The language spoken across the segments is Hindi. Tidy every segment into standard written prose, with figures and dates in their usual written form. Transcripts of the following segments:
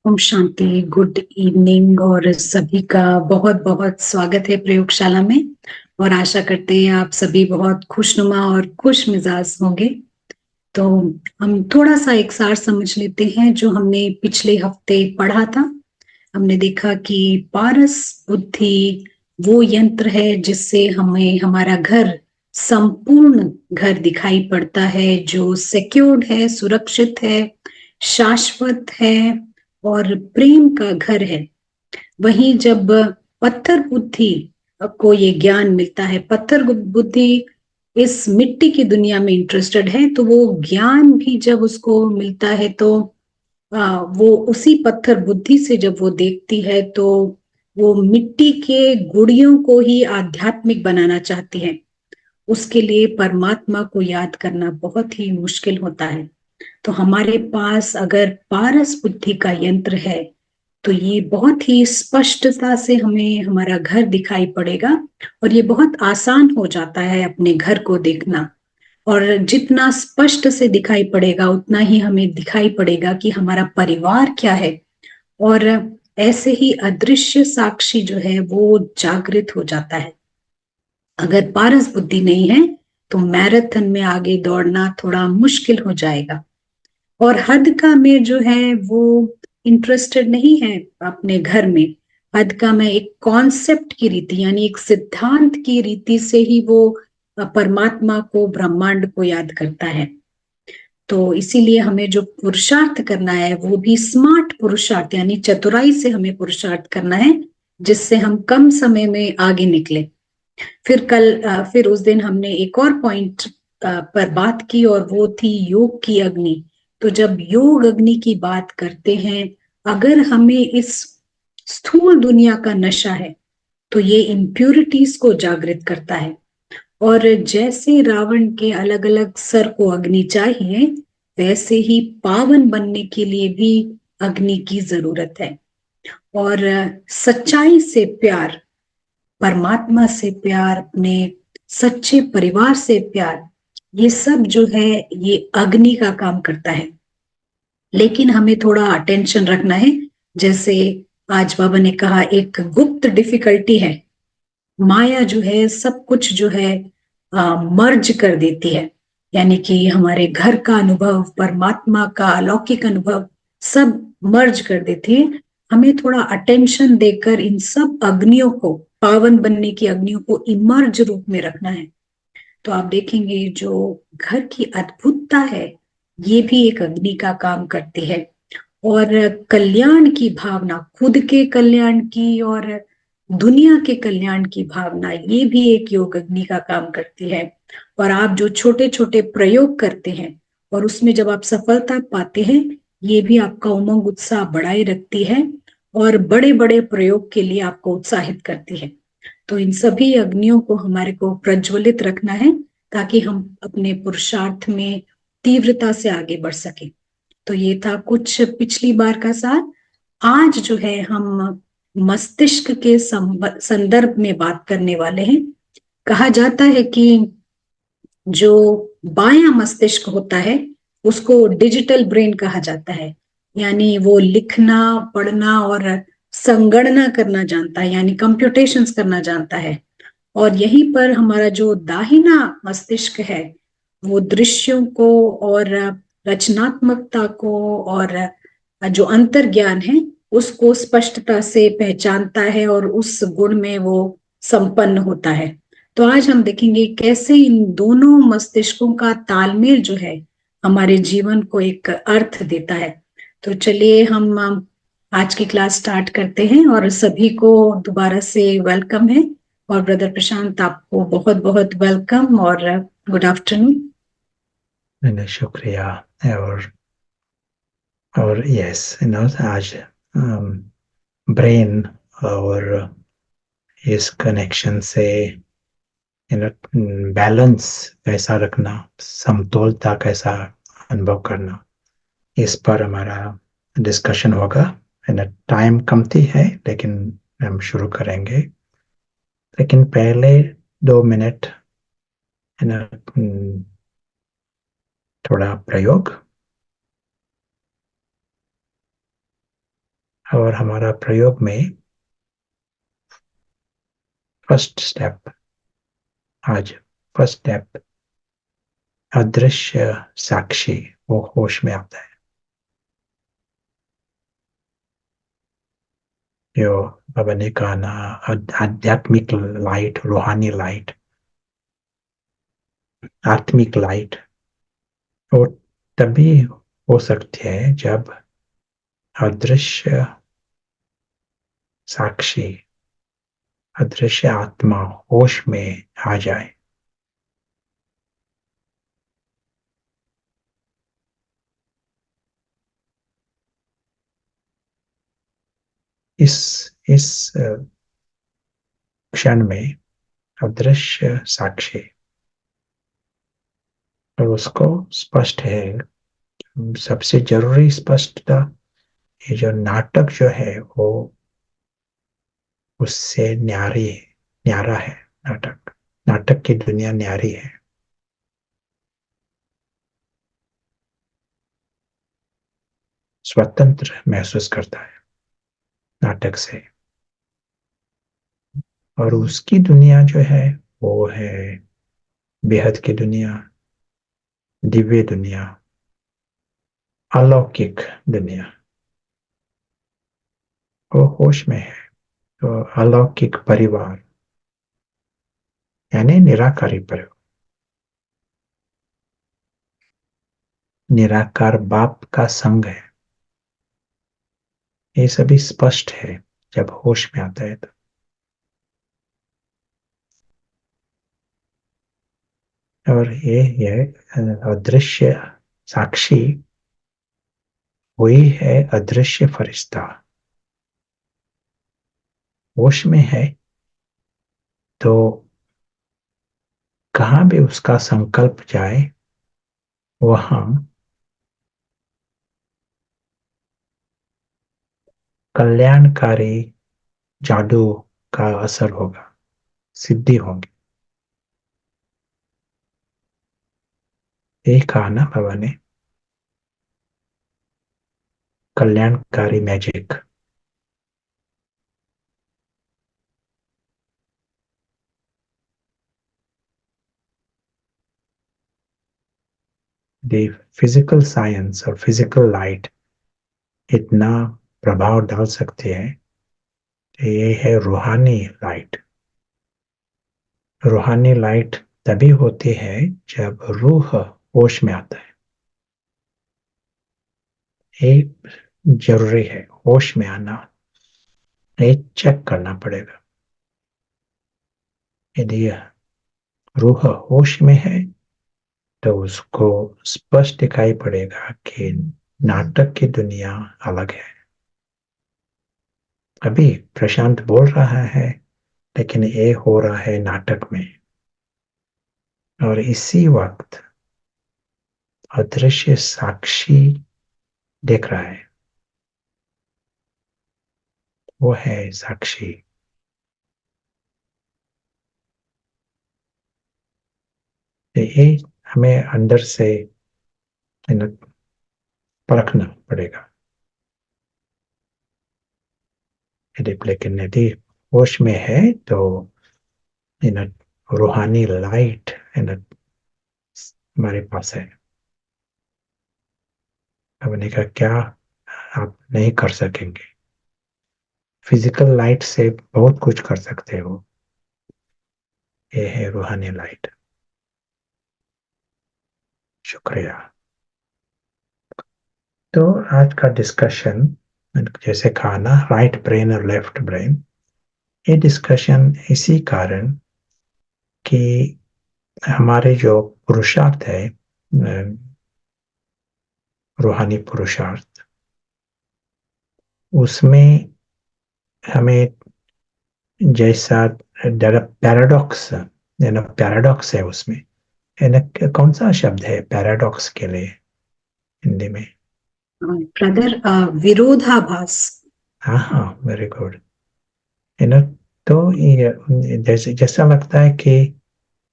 ओम शांति। गुड इवनिंग और सभी का बहुत बहुत स्वागत है प्रयोगशाला में। और आशा करते हैं आप सभी बहुत खुशनुमा और खुश मिजाज होंगे। तो हम थोड़ा सा एक सार समझ लेते हैं जो हमने पिछले हफ्ते पढ़ा था। हमने देखा कि पारस बुद्धि वो यंत्र है जिससे हमें हमारा घर, संपूर्ण घर दिखाई पड़ता है, जो सिक्योर्ड है, सुरक्षित है, शाश्वत है और प्रेम का घर है। वहीं जब पत्थर बुद्धि को ये ज्ञान मिलता है, पत्थर बुद्धि इस मिट्टी की दुनिया में इंटरेस्टेड है, तो वो ज्ञान भी जब उसको मिलता है तो वो उसी पत्थर बुद्धि से जब वो देखती है तो वो मिट्टी के गुड़ियों को ही आध्यात्मिक बनाना चाहती है। उसके लिए परमात्मा को याद करना बहुत ही मुश्किल होता है। तो हमारे पास अगर पारस बुद्धि का यंत्र है तो ये बहुत ही स्पष्टता से हमें हमारा घर दिखाई पड़ेगा और ये बहुत आसान हो जाता है अपने घर को देखना। और जितना स्पष्ट से दिखाई पड़ेगा उतना ही हमें दिखाई पड़ेगा कि हमारा परिवार क्या है। और ऐसे ही अदृश्य साक्षी जो है वो जागृत हो जाता है। अगर पारस बुद्धि नहीं है तो मैराथन में आगे दौड़ना थोड़ा मुश्किल हो जाएगा। और हद का में जो है वो इंटरेस्टेड नहीं है अपने घर में। हद का में एक कॉन्सेप्ट की रीति यानी एक सिद्धांत की रीति से ही वो परमात्मा को, ब्रह्मांड को याद करता है। तो इसीलिए हमें जो पुरुषार्थ करना है वो भी स्मार्ट पुरुषार्थ यानी चतुराई से हमें पुरुषार्थ करना है, जिससे हम कम समय में आगे निकले। फिर उस दिन हमने एक और पॉइंट पर बात की और वो थी योग की अग्नि। तो जब योग अग्नि की बात करते हैं, अगर हमें इस स्थूल दुनिया का नशा है तो ये इम्प्यूरिटीज को जागृत करता है। और जैसे रावण के अलग अलग सर को अग्नि चाहिए, वैसे ही पावन बनने के लिए भी अग्नि की जरूरत है। और सच्चाई से प्यार, परमात्मा से प्यार, अपने सच्चे परिवार से प्यार, ये सब जो है ये अग्नि का काम करता है। लेकिन हमें थोड़ा अटेंशन रखना है। जैसे आज बाबा ने कहा, एक गुप्त डिफिकल्टी है। माया जो है सब कुछ जो है मर्ज कर देती है, यानी कि हमारे घर का अनुभव, परमात्मा का अलौकिक अनुभव सब मर्ज कर देती है। हमें थोड़ा अटेंशन देकर इन सब अग्नियों को, पावन बनने की अग्नियों को इमर्ज रूप में रखना है। तो आप देखेंगे जो घर की अद्भुतता है ये भी एक अग्नि का काम करती है। और कल्याण की भावना, खुद के कल्याण की और दुनिया के कल्याण की भावना, ये भी एक योग अग्नि का काम करती है। और आप जो छोटे छोटे प्रयोग करते हैं और उसमें जब आप सफलता पाते हैं, ये भी आपका उमंग उत्साह बढ़ाए रखती है और बड़े बड़े प्रयोग के लिए आपको उत्साहित करती है। तो इन सभी अग्नियों को हमारे को प्रज्वलित रखना है ताकि हम अपने पुरुषार्थ में तीव्रता से आगे बढ़ सके। तो ये था कुछ पिछली बार का सार। आज जो है हम मस्तिष्क के संदर्भ में बात करने वाले हैं। कहा जाता है कि जो बायां मस्तिष्क होता है उसको डिजिटल ब्रेन कहा जाता है, यानी वो लिखना, पढ़ना और संगणना करना जानता है, यानी कंप्यूटेशंस करना जानता है। और यहीं पर हमारा जो दाहिना मस्तिष्क है वो दृश्यों को और रचनात्मकता को और जो अंतर्ज्ञान है उसको स्पष्टता से पहचानता है और उस गुण में वो संपन्न होता है। तो आज हम देखेंगे कैसे इन दोनों मस्तिष्कों का तालमेल जो है हमारे जीवन को एक अर्थ देता है। तो चलिए हम आज की क्लास स्टार्ट करते हैं और सभी को दोबारा से वेलकम है। और ब्रदर प्रशांत, आपको बहुत बहुत वेलकम और गुड आफ्टरनून। नहीं, शुक्रिया। और यस, आज ब्रेन और इस कनेक्शन से बैलेंस कैसा रखना, समतोलता कैसा अनुभव करना, इस पर हमारा डिस्कशन होगा। टाइम कमती है लेकिन हम शुरू करेंगे। लेकिन पहले 2 मिनट है ना, थोड़ा प्रयोग। और हमारा प्रयोग में फर्स्ट स्टेप अदृश्य साक्षी, वो होश में आता है। जो बाबा ने कहा ना, आध्यात्मिक लाइट, रूहानी लाइट, आत्मिक लाइट, वो तभी हो सकती है जब अदृश्य साक्षी, अदृश्य आत्मा होश में आ जाए। इस क्षण में अदृश्य साक्षी, और उसको स्पष्ट है, सबसे जरूरी स्पष्टता, ये जो नाटक जो है वो उससे न्यारा है। नाटक की दुनिया न्यारी है। स्वतंत्र महसूस करता है नाटक से, और उसकी दुनिया जो है वो है बेहद की दुनिया, दिव्य दुनिया, अलौकिक दुनिया। वो होश में है तो अलौकिक परिवार, यानी निराकारी परिवार, निराकार बाप का संग है। ये सभी स्पष्ट है जब होश में आता है तो। और ये अदृश्य साक्षी वही है अदृश्य फरिश्ता। होश में है तो कहाँ भी उसका संकल्प जाए वहां कल्याणकारी जादू का असर होगा, सिद्धि होगी। यही कहा ना बाबा ने, कल्याणकारी मैजिक। द फिजिकल साइंस और फिजिकल लाइट इतना प्रभाव डाल सकते हैं। ये है रूहानी लाइट। रूहानी लाइट तभी होती है जब रूह होश में आता है। ये जरूरी है, होश में आना। ये चेक करना पड़ेगा। यदि रूह होश में है तो उसको स्पष्ट दिखाई पड़ेगा कि नाटक की दुनिया अलग है। अभी प्रशांत बोल रहा है लेकिन ये हो रहा है नाटक में, और इसी वक्त अदृश्य साक्षी देख रहा है। वो है साक्षी। ये हमें अंदर से परखना पड़ेगा। लेकिन यदि होश में है तो इन रूहानी लाइट हमारे पास है। हमने कहा क्या आप नहीं कर सकेंगे? फिजिकल लाइट से बहुत कुछ कर सकते हो। ये है रूहानी लाइट। शुक्रिया। तो आज का डिस्कशन, जैसे कहा ना, राइट ब्रेन और लेफ्ट ब्रेन, ये डिस्कशन इसी कारण कि हमारे जो पुरुषार्थ है, रूहानी पुरुषार्थ, उसमें हमें जैसा पैराडॉक्स, पैराडॉक्स है उसमें। कौन सा शब्द है पैराडॉक्स के लिए हिंदी में? ब्रदर, विरोधाभास। हाँ हाँ, वेरी गुड। है ना? तो ये जैसे जैसा लगता है कि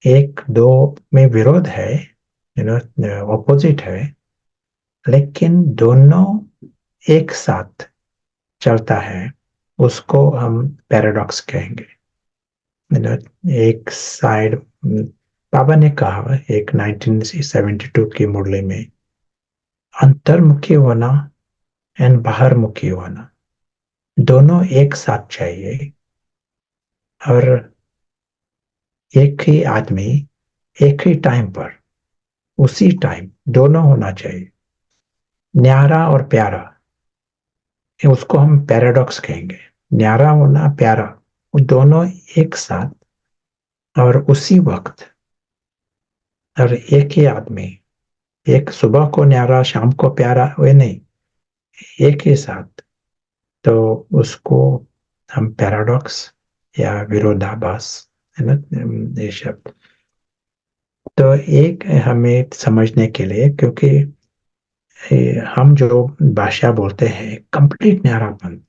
एक दो में विरोध है, ऑपोजिट है, लेकिन दोनों एक साथ चलता है उसको हम पैराडॉक्स कहेंगे। एक साइड बाबा ने कहा एक 1972 की मुरली में, अंतर्मुखी होना एंड बाहरमुखी होना दोनों एक साथ चाहिए, और एक ही आदमी एक ही टाइम पर उसी टाइम दोनों होना चाहिए। न्यारा और प्यारा, उसको हम पैराडॉक्स कहेंगे। न्यारा होना, प्यारा, वो दोनों एक साथ और उसी वक्त, और एक ही आदमी, एक सुबह को न्यारा शाम को प्यारा, वे नहीं, एक ही साथ। तो उसको हम पैराडॉक्स या विरोधाभास, है ना ये शब्द। तो एक हमें समझने के लिए, क्योंकि हम जो भाषा बोलते हैं कंप्लीट न्यारापन,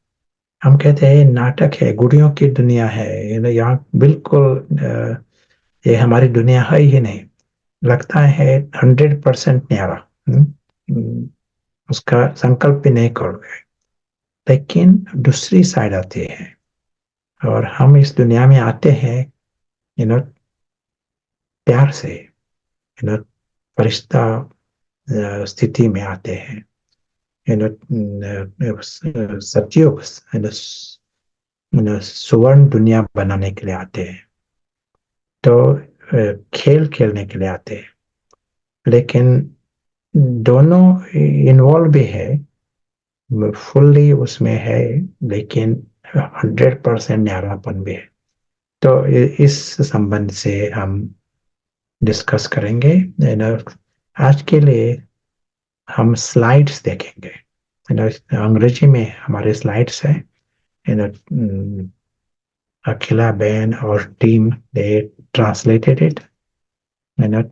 हम कहते हैं नाटक है, गुड़ियों की दुनिया है, यहाँ बिल्कुल ये हमारी दुनिया है ही नहीं, लगता है 100% न्यारा। उसका संकल्प भी नहीं करोगे। लेकिन दूसरी साइड आती है, और हम इस दुनिया में आते हैं यू नो प्यार से, फरिश्ता स्थिति में आते हैं, सतयुग, सुवर्ण दुनिया बनाने के लिए आते हैं। तो खेल खेलने के लिए आते हैं, लेकिन दोनों इन्वॉल्व भी है, फुल्ली उसमें है, लेकिन 100% न्यारापन भी है। तो इस संबंध से हम डिस्कस करेंगे। आज के लिए हम स्लाइड्स देखेंगे। अंग्रेजी में हमारे स्लाइड्स हैं। अखिला बहन और team, they translated it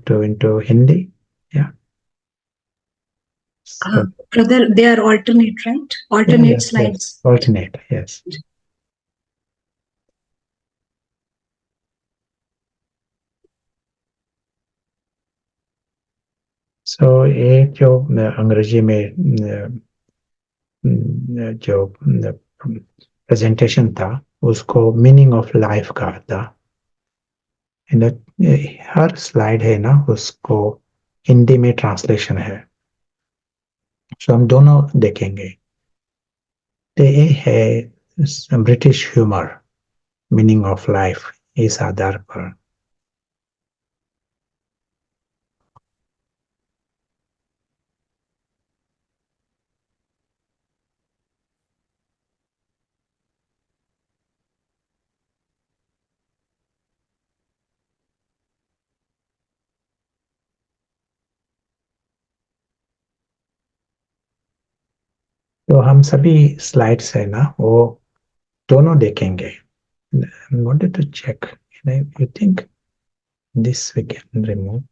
to into Hindi. Yeah. So, Brother, they are alternate, right? yeah, Alternate yes, yes. slides. Alternate, yes. So ये जो अंग्रेजी में जो प्रेजेंटेशन था, उसको मीनिंग ऑफ लाइफ कहा था। हर स्लाइड है ना, उसको हिंदी में ट्रांसलेशन है, तो हम दोनों देखेंगे। तो ये है British humour, meaning of life, इस आधार पर। तो हम सभी स्लाइड्स है ना, वो दोनों देखेंगे। I wanted to check. You think this we can remove?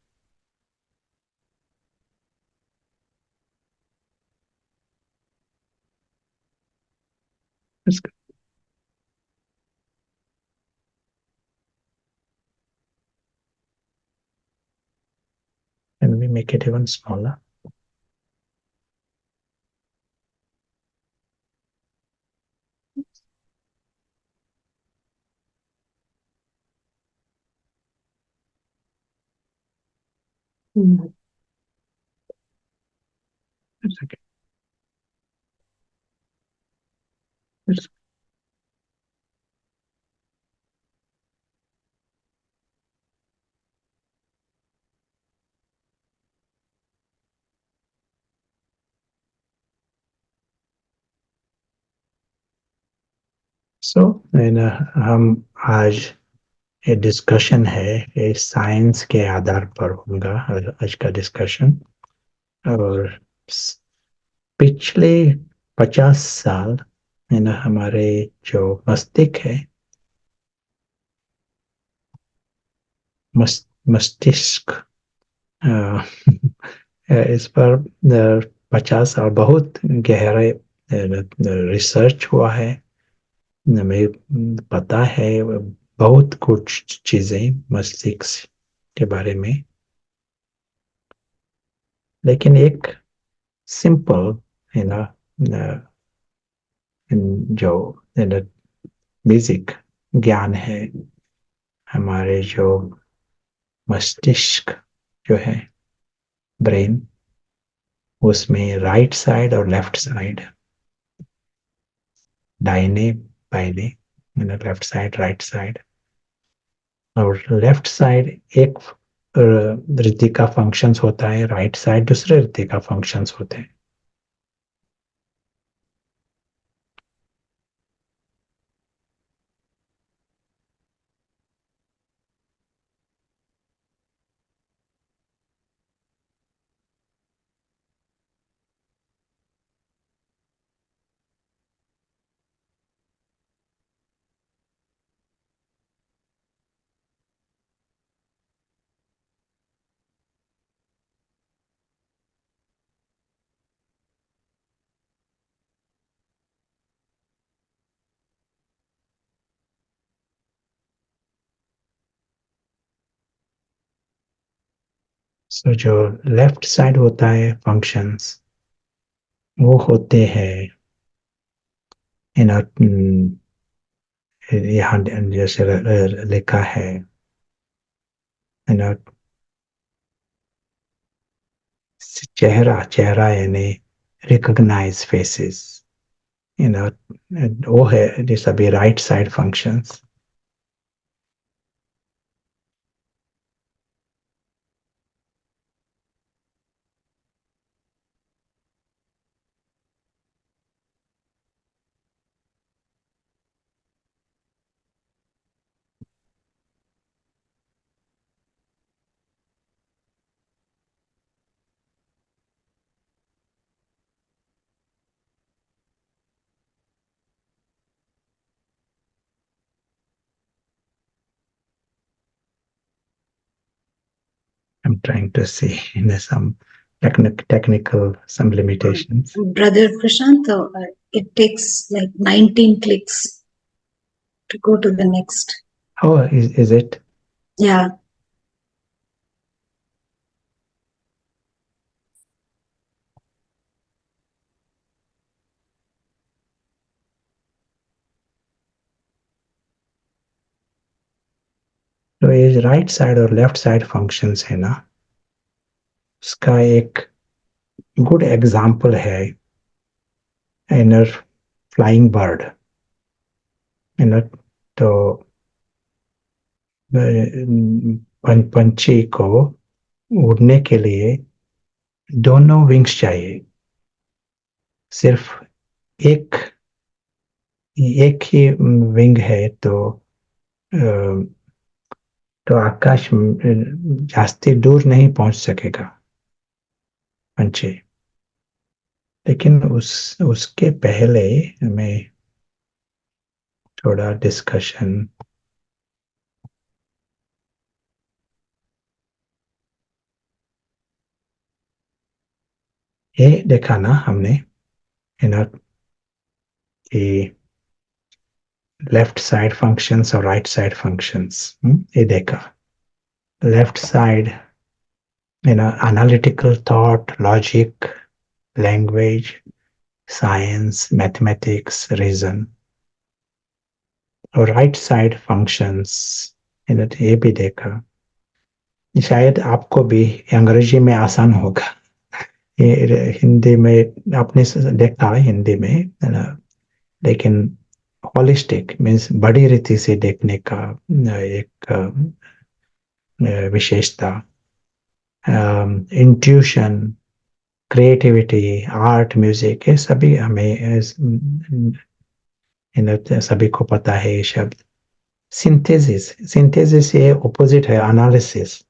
Let's go. Can we make it even smaller? It's okay. It's so हम आज ये डिस्कशन है, ये साइंस के आधार पर होगा आज का डिस्कशन। और पिछले 50 साल हमारे जो मस्तिष्क है, मस्तिष्क इस पर 50 और बहुत गहरे रिसर्च हुआ है। हमें पता है बहुत कुछ चीजें मस्तिष्क के बारे में, लेकिन एक सिंपल है ना जो बेसिक ज्ञान है, हमारे जो मस्तिष्क जो है, ब्रेन, उसमें राइट साइड और लेफ्ट साइड, दाहिने बाइने, लेफ्ट साइड राइट साइड, और लेफ्ट साइड एक रीति का फंक्शंस होता है, राइट साइड दूसरे रीति का फंक्शंस होते हैं. सो जो लेफ्ट साइड होता है फंक्शंस, वो होते हैं यहाँ जैसे लिखा है, चेहरा यानी रिकॉग्नाइज फेसेस, वो है ये सभी right side functions. I'm trying to see some some limitations. Brother Prashant, it takes like 19 clicks to go to the next. Oh, is it? Yeah. तो ये राइट साइड और लेफ्ट साइड फंक्शंस है ना, उसका एक गुड एग्जाम्पल है इनर फ्लाइंग बर्ड. तो पंछी को उड़ने के लिए दोनों विंग्स चाहिए. सिर्फ एक ही विंग है तो आकाश जास्ती दूर नहीं पहुंच सकेगा पंछी. लेकिन उसके पहले हमें थोड़ा डिस्कशन, ये देखा ना हमने कि लेफ्ट साइड फंक्शंस और राइट साइड फंक्शंस, ये देखा. Left side analytical thought, logic, language, science, mathematics, reason. और राइट साइड फंक्शंस ये भी देखा. शायद आपको भी अंग्रेजी में आसान होगा, ये हिंदी में आपने देखा है हिंदी में, लेकिन होलिस्टिक मीन्स बड़ी रीति से देखने का एक विशेषता, इंट्यूशन, क्रिएटिविटी, आर्ट, म्यूजिक, ये सभी हमें सभी को पता है ये शब्द. सिंथेसिस ये ऑपोजिट है एनालिसिस.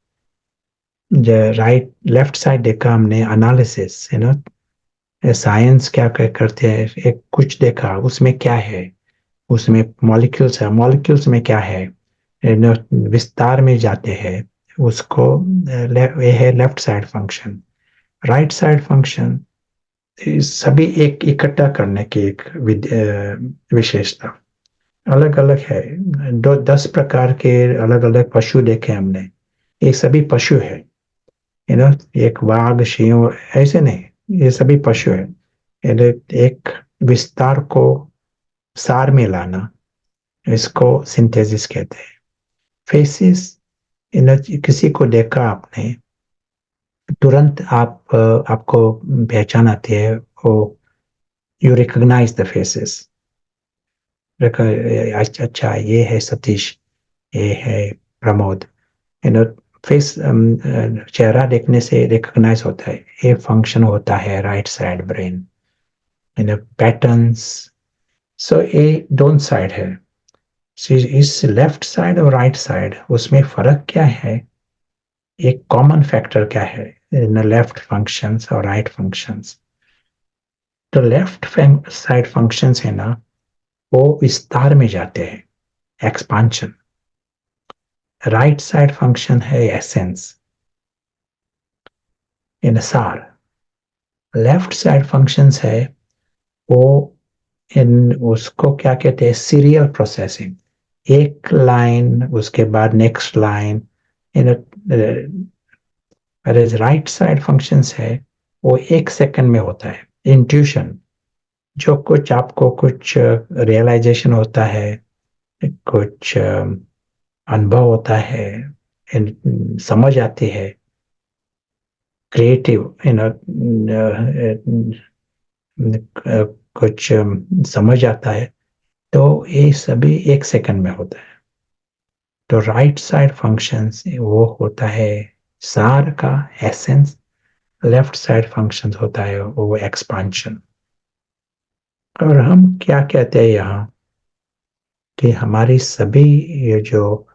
राइट लेफ्ट साइड देखा हमने एनालिसिस, साइंस क्या करते हैं, एक कुछ देखा उसमें क्या है, उसमें मॉलिक्यूल्स है, मॉलिक्यूल्स में क्या है, विस्तार में जाते हैं, उसको ये है left side function. Right side function सभी एक इकट्ठा करने की एक विशेषता. अलग अलग है. 10 प्रकार के अलग अलग पशु देखे हमने, ये सभी पशु है. एक बाघ, सिंह ऐसे नहीं, ये सभी पशु है. एक विस्तार को सार में लाना, इसको सिंथेसिस कहते हैं। फेसेस, किसी को देखा आपने, तुरंत आपको पहचान आती है, वो यू रिकॉग्नाइज द फेसेस। अच्छा, ये है सतीश, ये है प्रमोद। फेस, चेहरा देखने से रिकॉग्नाइज होता है। ये फंक्शन होता है राइट साइड ब्रेन। पैटर्न्स, सो ये दोनों साइड है। इस लेफ्ट साइड और राइट साइड, उसमें फर्क क्या है? एक कॉमन फैक्टर क्या है इन लेफ्ट फंक्शंस और राइट फंक्शंस? तो लेफ्ट साइड फंक्शंस है ना, वो विस्तार में जाते हैं, एक्सपांशन। राइट साइड फंक्शन है एसेंस, इनसार। लेफ्ट साइड फंक्शंस है वो, इन उसको क्या कहते हैं? Serial processing. एक लाइन, उसके बाद next line. In right side functions है वो एक सेकंड में होता है। इंट्यूशन, जो कुछ आपको कुछ रियलाइजेशन होता है, कुछ अनुभव होता है, समझ आती है, क्रिएटिव, कुछ समझ आता है, तो ये सभी एक सेकंड में होता है। तो राइट साइड फंक्शंस वो होता है सार का, एसेंस। लेफ्ट साइड फंक्शंस होता है वो एक्सपांशन। और हम क्या कहते हैं यहाँ कि हमारी सभी ये जो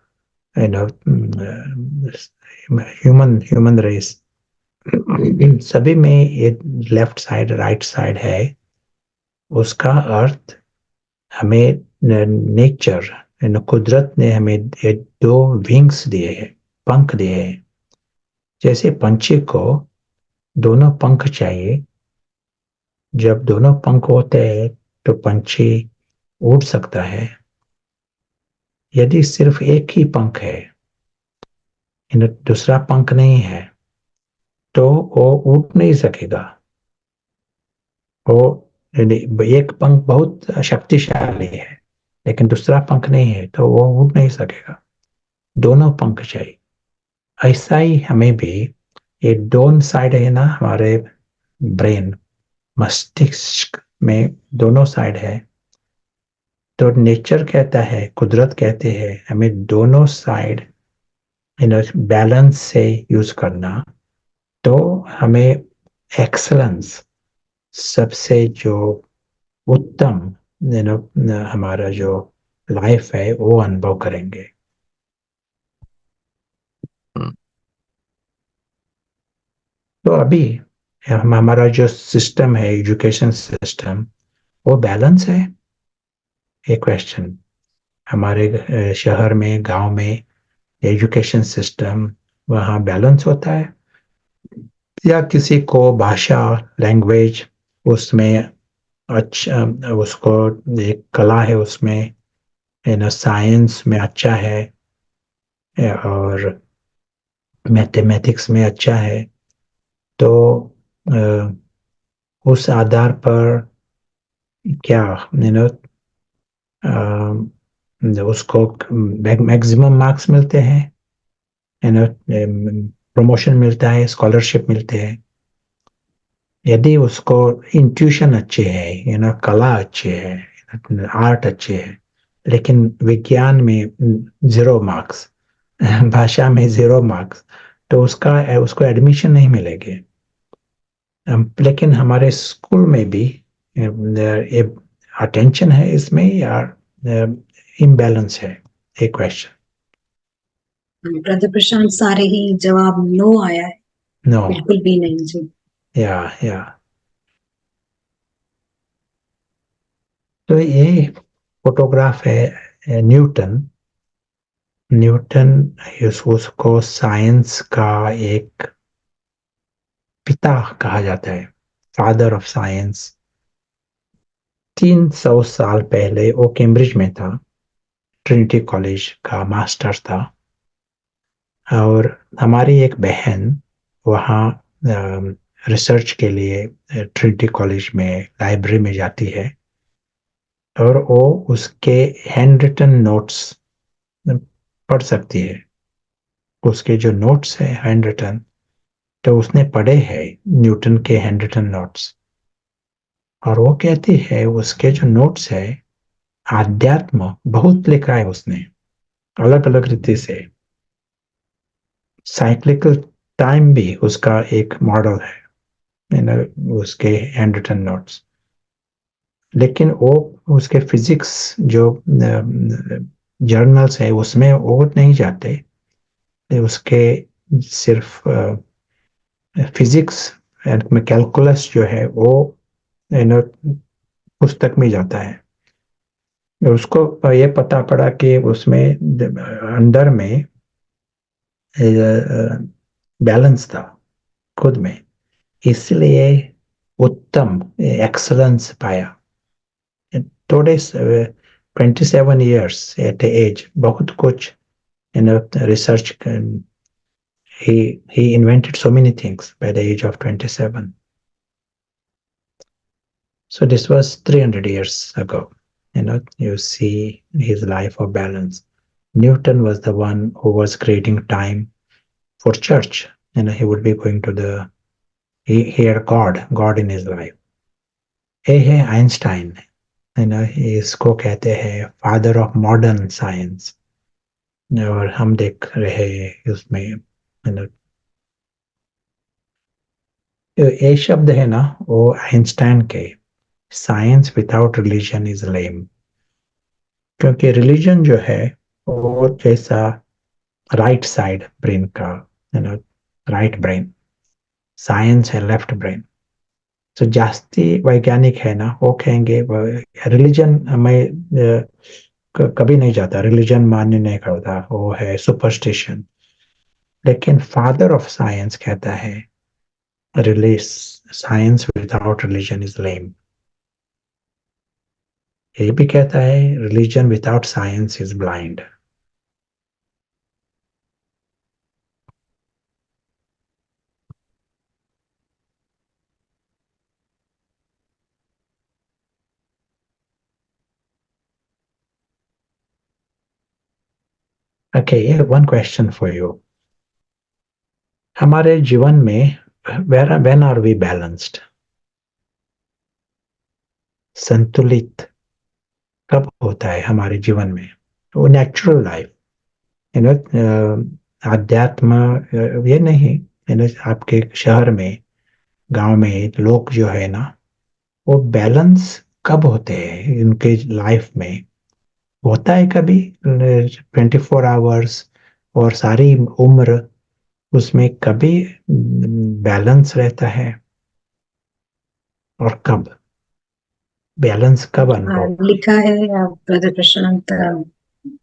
ह्यूमन रेस, सभी में ये लेफ्ट साइड राइट साइड है। उसका अर्थ हमें नेचर, कुदरत ने हमें ये दो विंग्स दिए हैं, पंख दिए हैं। जैसे पंछी को दोनों पंख चाहिए, जब दोनों पंख होते हैं तो पंछी उड़ सकता है। यदि सिर्फ एक ही पंख है, दूसरा पंख नहीं है, तो वो उड़ नहीं सकेगा। वो एक पंख बहुत शक्तिशाली है, लेकिन दूसरा पंख नहीं है, तो वो उड़ नहीं सकेगा। दोनों पंख चाहिए। ऐसा ही हमें भी ये दोनों साइड है ना, हमारे ब्रेन, मस्तिष्क में दोनों साइड है। तो नेचर कहता है, कुदरत कहते हैं, हमें दोनों साइड बैलेंस से यूज करना। तो हमें एक्सलेंस, सबसे जो उत्तम हमारा जो लाइफ है वो अनुभव करेंगे। तो अभी हमारा जो सिस्टम है, एजुकेशन सिस्टम, वो बैलेंस है? एक क्वेश्चन। हमारे शहर में, गांव में एजुकेशन सिस्टम वहाँ बैलेंस होता है? या किसी को भाषा, लैंग्वेज, उसमें अच्छा, उसको एक कला है उसमें, साइंस में अच्छा है, और मैथमेटिक्स में अच्छा है, तो उस आधार पर क्या उसको मैक्सिमम मार्क्स मिलते हैं, प्रमोशन मिलता है, स्कॉलरशिप मिलते हैं। यदि उसको इंट्यूशन अच्छे है, कला अच्छी है, आर्ट अच्छे है, लेकिन विज्ञान में 0 मार्क्स, भाषा में 0 मार्क्स, तो उसको एडमिशन नहीं मिलेगी। लेकिन हमारे स्कूल में भी अटेंशन है इसमें, या इम्बैलेंस है? एक क्वेश्चन। ब्रदर प्रशांत, सारे ही जवाब नो आया है। नो। बिल्कुल भी नहीं जी। या तो ये फोटोग्राफ है न्यूटन। न्यूटन उसको साइंस का एक पिता कहा जाता है, फादर ऑफ साइंस। 300 साल पहले वो कैम्ब्रिज में था, ट्रिनिटी कॉलेज का मास्टर था। और हमारी एक बहन वहाँ रिसर्च के लिए ट्रिनिटी कॉलेज में लाइब्रेरी में जाती है। और वो उसके हैंड रिटन नोट्स पढ़ सकती है। उसके जो नोट्स है हैंड रिटन, तो उसने पढ़े हैं न्यूटन के हैंड रिटन नोट्स, और वो कहती है उसके जो नोट्स है आध्यात्म बहुत लिखा है उसने, अलग अलग रीति से। साइक्लिकल टाइम भी उसका एक मॉडल है उसके हैंड रिटन नोट्स। लेकिन वो उसके फिजिक्स जो जर्नल्स है उसमें वो नहीं जाते, उसके सिर्फ फिजिक्स में कैलकुलस जो है वो पुस्तक में जाता है। उसको ये पता पड़ा कि उसमें अंदर में बैलेंस था खुद में, इसलिए उत्तम एक्सलेंस पाया। थोड़े 27 years एट एज बहुत कुछ research he invented so many things by the age of 27. So this was 300 years ago. You see his life of balance. Newton was the one who was creating time for church. He would be going to he had God in his life. ये है आइंस्टाइन, इसको कहते हैं फादर ऑफ मॉडर्न साइंस। और हम देख रहे हैं उसमें ये शब्द है ना वो आइंस्टाइन के, साइंस विदाउट रिलीजन इज लेम। क्योंकि रिलीजन जो है वो जैसा राइट साइड ब्रेन का, राइट ब्रेन, साइंस है लेफ्ट ब्रेन। तो जास्ती वैज्ञानिक है ना वो कहेंगे रिलीजन मैं कभी नहीं जाता, रिलीजन मान्य नहीं करता, वो है सुपरस्टिशन। लेकिन फादर ऑफ साइंस कहता है release science without religion is lame. ये भी कहता है religion without science is blind. Okay, one question for you. हमारे जीवन में when are we balanced? संतुलित कब होता है हमारे जीवन में? वो नेचुरल लाइफ, अध्यात्म ये नहीं, आपके शहर में गांव में लोग जो है ना वो बैलेंस कब होते हैं इनके लाइफ में? होता है कभी 24 hours और सारी उम्र उसमें कभी बैलेंस रहता है? और कब बैलेंस कब अनुभव? लिखा है ब्रदर प्रशांत,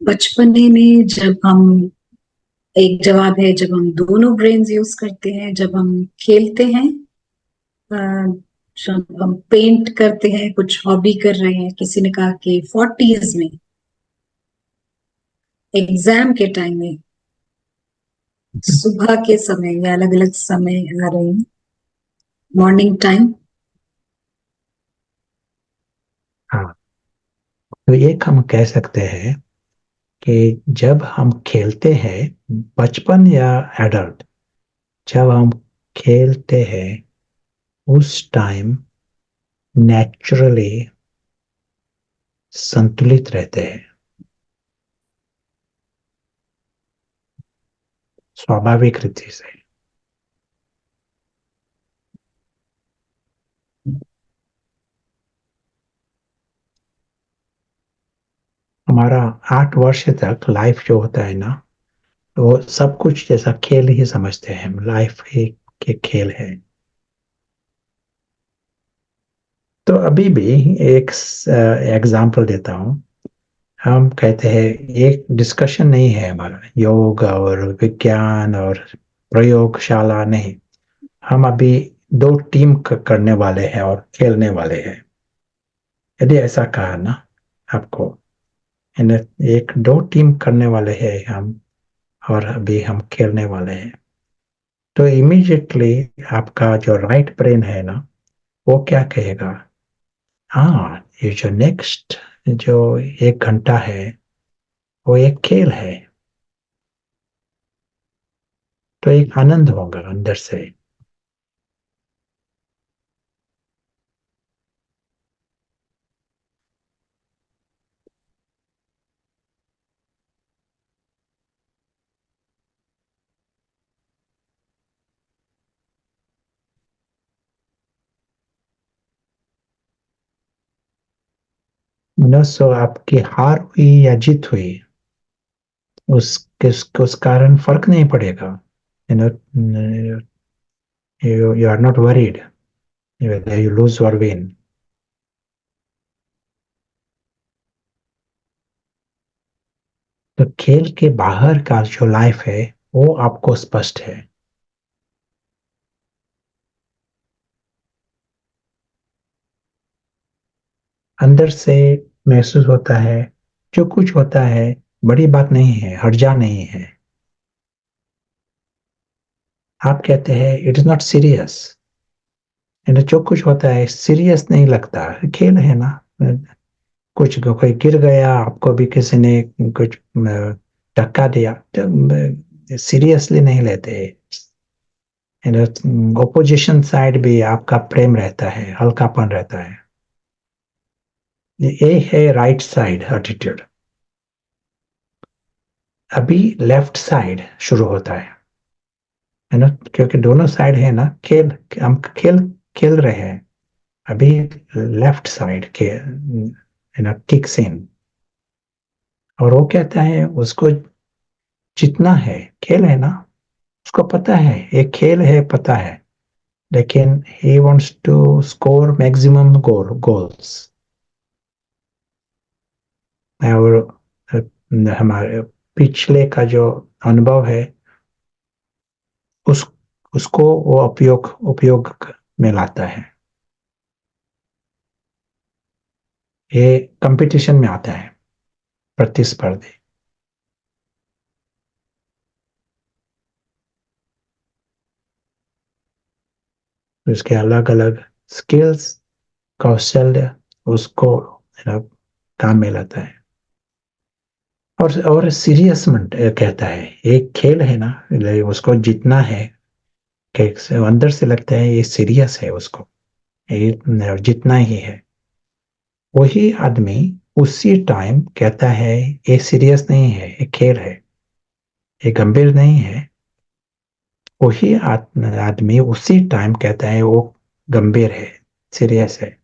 बचपने में जब हम, एक जवाब है जब हम दोनों ब्रेन्स यूज करते हैं, जब हम खेलते हैं, जब हम पेंट करते हैं, कुछ हॉबी कर रहे हैं। किसी ने कहा कि 40s में, एग्जाम के टाइम में, सुबह के समय या अलग अलग समय आ रहे हैं, मॉर्निंग टाइम। हाँ, तो एक हम कह सकते हैं कि जब हम खेलते हैं, बचपन या एडल्ट, जब हम खेलते हैं उस टाइम नेचुरली संतुलित रहते हैं, स्वाभाविक रीति से। हमारा 8 वर्ष तक लाइफ जो होता है ना वो सब कुछ जैसा खेल ही समझते हैं हम, लाइफ एक खेल है। तो अभी भी एक एग्जाम्पल देता हूँ। हम कहते हैं एक डिस्कशन नहीं है हमारा योग और विज्ञान और प्रयोगशाला नहीं, हम अभी दो टीम करने वाले हैं और खेलने वाले हैं। यदि ऐसा कहा ना आपको, एक दो टीम करने वाले हैं हम और अभी हम खेलने वाले हैं, तो इमीडिएटली आपका जो राइट ब्रेन है ना वो क्या कहेगा? हाँ, ये जो नेक्स्ट जो 1 घंटा है वो एक खेल है, तो एक आनंद होगा अंदर से। सो आपकी हार हुई या जीत हुई, उस कारण फर्क नहीं पड़ेगा। You know, you are not worried whether you lose or win। तो खेल के बाहर का जो लाइफ है वो आपको स्पष्ट है। अंदर से महसूस होता है जो कुछ होता है बड़ी बात नहीं है, हर्जा नहीं है। आप कहते हैं इट इज नॉट सीरियस, जो कुछ होता है सीरियस नहीं लगता, खेल है ना। कुछ कोई गिर गया, आपको भी किसी ने कुछ धक्का दिया, तो सीरियसली नहीं लेते। ओपोजिशन साइड भी आपका प्रेम रहता है, हल्कापन रहता है। ये है राइट साइड एटीट्यूड। अभी लेफ्ट साइड शुरू होता है ना, क्योंकि दोनों साइड है ना, खेल हम खेल खेल रहे हैं। अभी लेफ्ट साइड के किक्स इन, और वो कहता है उसको जितना है, खेल है ना, उसको पता है ये खेल है, पता है, लेकिन he wants to score maximum goals। और हमारे पिछले का जो अनुभव है उस उसको वो उपयोग उपयोग में लाता है। ये कंपटीशन में आता है, प्रतिस्पर्धी। उसके अलग अलग स्किल्स, कौशल्य उसको काम में लाता है। और सीरियसमेंट कहता है एक खेल है ना, उसको जीतना है, कि अंदर से लगता है ये सीरियस है, उसको ये जितना ही है। वही आदमी उसी टाइम कहता है ये सीरियस नहीं है, ये खेल है, ये गंभीर नहीं है। वही आदमी उसी टाइम कहता है वो गंभीर है, सीरियस है।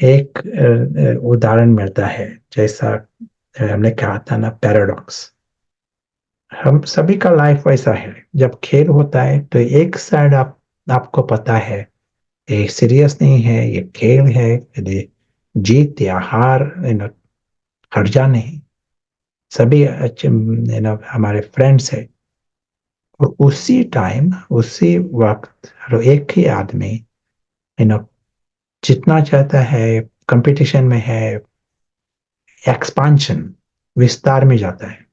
एक उदाहरण मिलता है, जैसा हमने कहा था ना, पैराडॉक्स। हम सभी का लाइफ वैसा है। जब खेल होता है तो एक साइड आपको पता है ये सीरियस नहीं है, ये खेल है, ये जीत या हार, हर्जा नहीं, सभी अच्छे हमारे फ्रेंड्स है। और उसी टाइम उसी वक्त एक ही आदमी जितना चाहता है, कंपटीशन में है, एक्सपांशन, विस्तार में जाता है।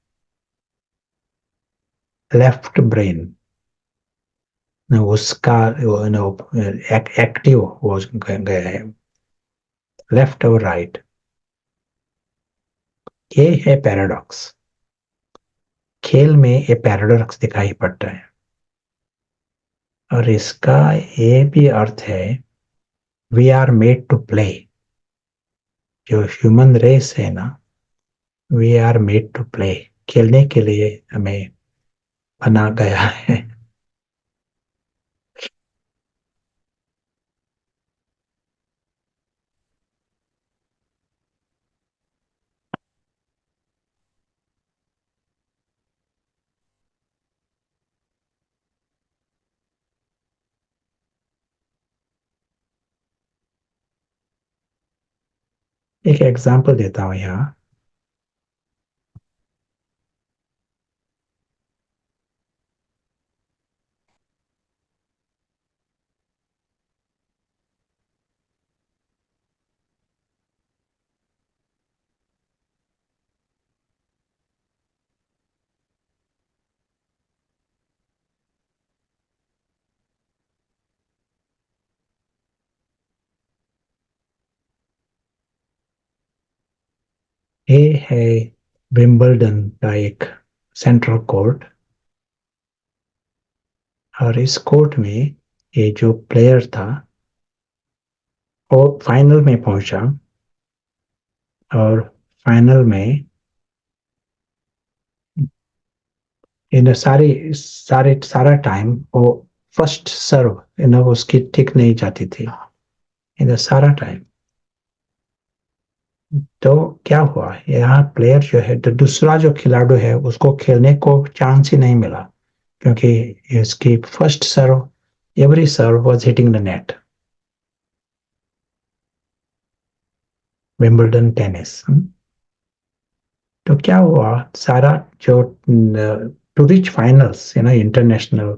लेफ्ट ब्रेन उसका एक्टिव हो गया है, लेफ्ट और राइट। ये है पैराडॉक्स। खेल में ये पैराडॉक्स दिखाई पड़ता है। और इसका ये भी अर्थ है, we are made to play. जो ह्यूमन रेस है ना, we are made to play, खेलने के लिए हमें बना गया है। एक एग्जांपल देता हूँ यहाँ। ये है विंबलडन का एक सेंट्रल कोर्ट, और इस कोर्ट में ये जो प्लेयर था वो फाइनल में पहुंचा, और फाइनल में इन सारा टाइम वो फर्स्ट सर्व उसकी ठीक नहीं जाती थी इन सारा टाइम। तो क्या हुआ, यहाँ प्लेयर जो है, तो दूसरा जो खिलाड़ी है उसको खेलने को चांस ही नहीं मिला, क्योंकि इसकी first serve, every serve was hitting the net. Wimbledon tennis. तो क्या हुआ, सारा जो to reach finals international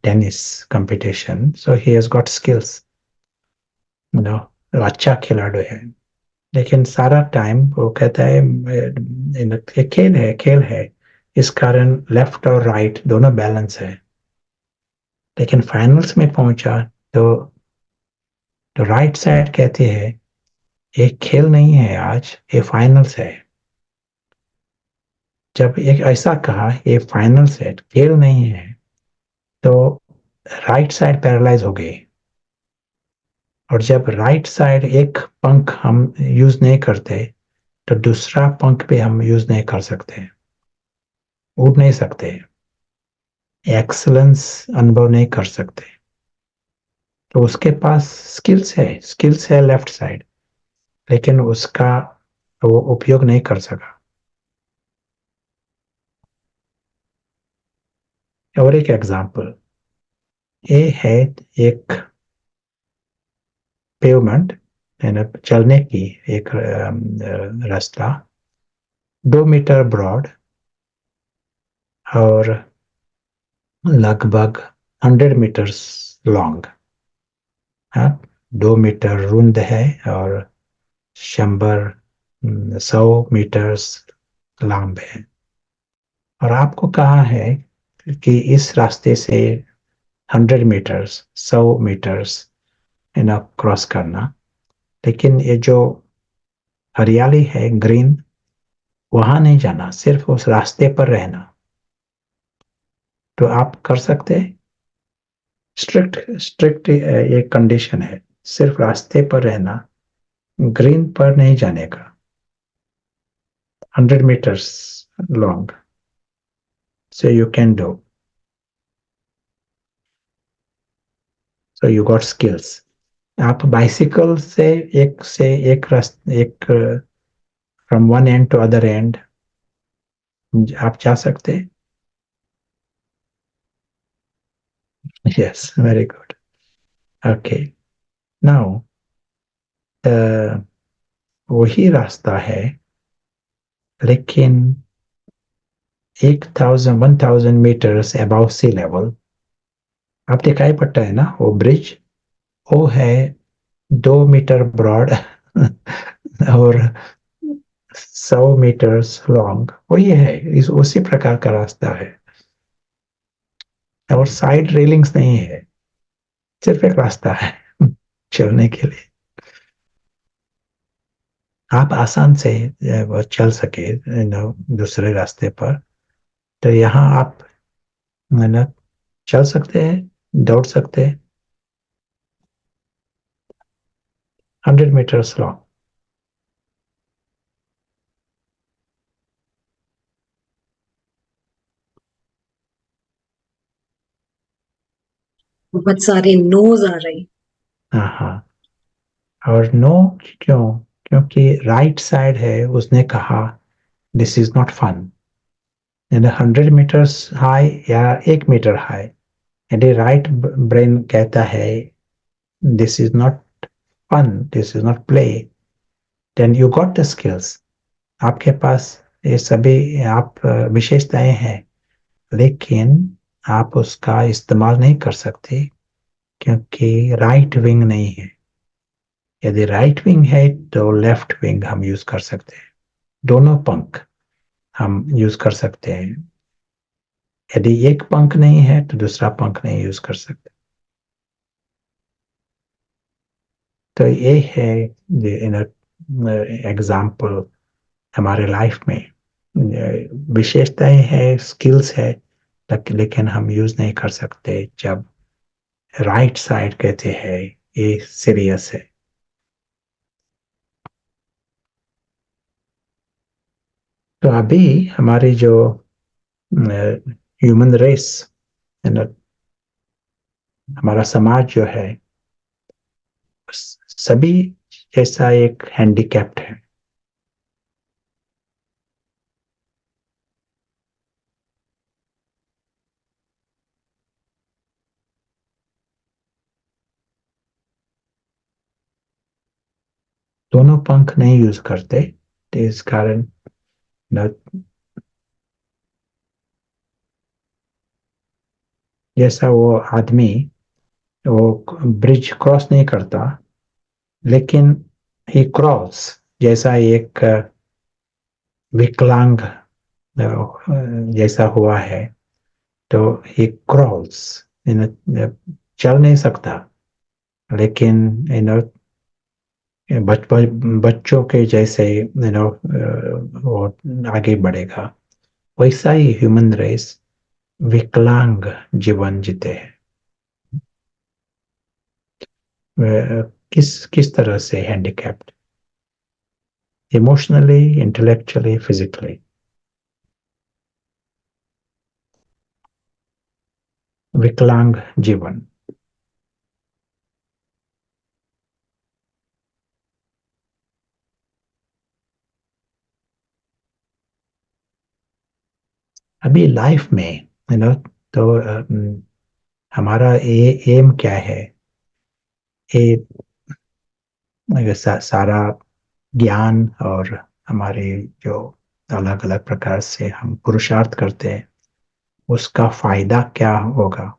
tennis competition, so he has got skills, अच्छा खिलाड़ी है। लेकिन सारा टाइम वो कहता है ये खेल है, इस कारण लेफ्ट और राइट दोनों बैलेंस है। लेकिन फाइनल्स में पहुंचा तो राइट साइड कहती है ये खेल नहीं है, आज ये फाइनल्स है। जब एक ऐसा कहा ये फाइनल्स है, खेल नहीं है, तो राइट साइड पैरालाइज हो गई। और जब राइट साइड एक पंख हम यूज नहीं करते, तो दूसरा पंख पे हम यूज नहीं कर सकते, उड़ नहीं सकते, एक्सलेंस अनुभव नहीं कर सकते। तो उसके पास स्किल्स है लेफ्ट साइड, लेकिन उसका वो उपयोग नहीं कर सका। और एक एग्जांपल ये है, एक पेवमेंट, चलने की एक रास्ता 2 मीटर ब्रॉड और लगभग 100 मीटर्स लॉन्ग। हाँ, 2 मीटर रुंद है और 100 लंब है। और आपको कहा है कि इस रास्ते से 100 मीटर्स 100 मीटर्स क्रॉस करना, लेकिन ये जो हरियाली है, ग्रीन, वहां नहीं जाना, सिर्फ उस रास्ते पर रहना। तो आप कर सकते हैं, स्ट्रिक्ट स्ट्रिक्ट एक कंडीशन है, सिर्फ रास्ते पर रहना, ग्रीन पर नहीं जाने का, 100 meters long, so you can do, so you got skills। आप बाइसिकल से एक रास्ते, एक from one end to other end आप जा सकते हैं। Yes, very good. Okay, now वही रास्ता है, लेकिन 1,000 अबव सी लेवल। आप दिखाई पड़ता है ना वो ब्रिज, वो है 2 मीटर ब्रॉड और 100 मीटर्स लॉन्ग, वही है, इस उसी प्रकार का रास्ता है। और साइड रेलिंग्स नहीं है, सिर्फ एक रास्ता है चलने के लिए। आप आसान से वो चल सके दूसरे रास्ते पर। तो यहाँ आप ना चल सकते हैं, दौड़ सकते हैं, 100 मीटर्स लॉन्ग। बहुत सारे नोज आ रहे। हाँ हाँ, और नो क्यों? क्योंकि राइट साइड है, उसने कहा this is not fun. 100 meters high या 1 मीटर हाई, यदि राइट ब्रेन कहता है this is not fun, this is not play, then you got the skills. आपके पास ये सभी आप विशेषताएं हैं, लेकिन आप उसका इस्तेमाल नहीं कर सकते, क्योंकि राइट विंग नहीं है। यदि राइट विंग है तो लेफ्ट विंग हम यूज कर सकते हैं, दोनों पंख हम यूज कर सकते हैं। यदि एक पंख नहीं है तो दूसरा पंख नहीं यूज कर सकते। तो ये है एग्जाम्पल हमारे लाइफ में विशेषताएं है, स्किल्स है, लेकिन हम यूज नहीं कर सकते जब राइट साइड कहते हैं ये सीरियस है। तो अभी हमारी जो ह्यूमन रेस, हमारा समाज जो है सभी जैसा एक हैंडीकैप्ड है। दोनों पंख नहीं यूज करते, तो इस कारण न, जैसा वो आदमी वो ब्रिज क्रॉस नहीं करता, लेकिन ही क्रॉस जैसा एक विकलांग जैसा हुआ है, तो ही क्रॉस चल नहीं सकता, लेकिन बच्चों के जैसे वो आगे बढ़ेगा। वैसा ही ह्यूमन रेस विकलांग जीवन जीते हैं। किस किस तरह से हैंडीकैप्ड, इमोशनली, इंटेलेक्चुअली, फिजिकली। विकलांग जीवन। अभी लाइफ में तो हमारा एम क्या है? ये सारा ज्ञान और हमारे जो अलग अलग प्रकार से हम पुरुषार्थ करते हैं, उसका फायदा क्या होगा?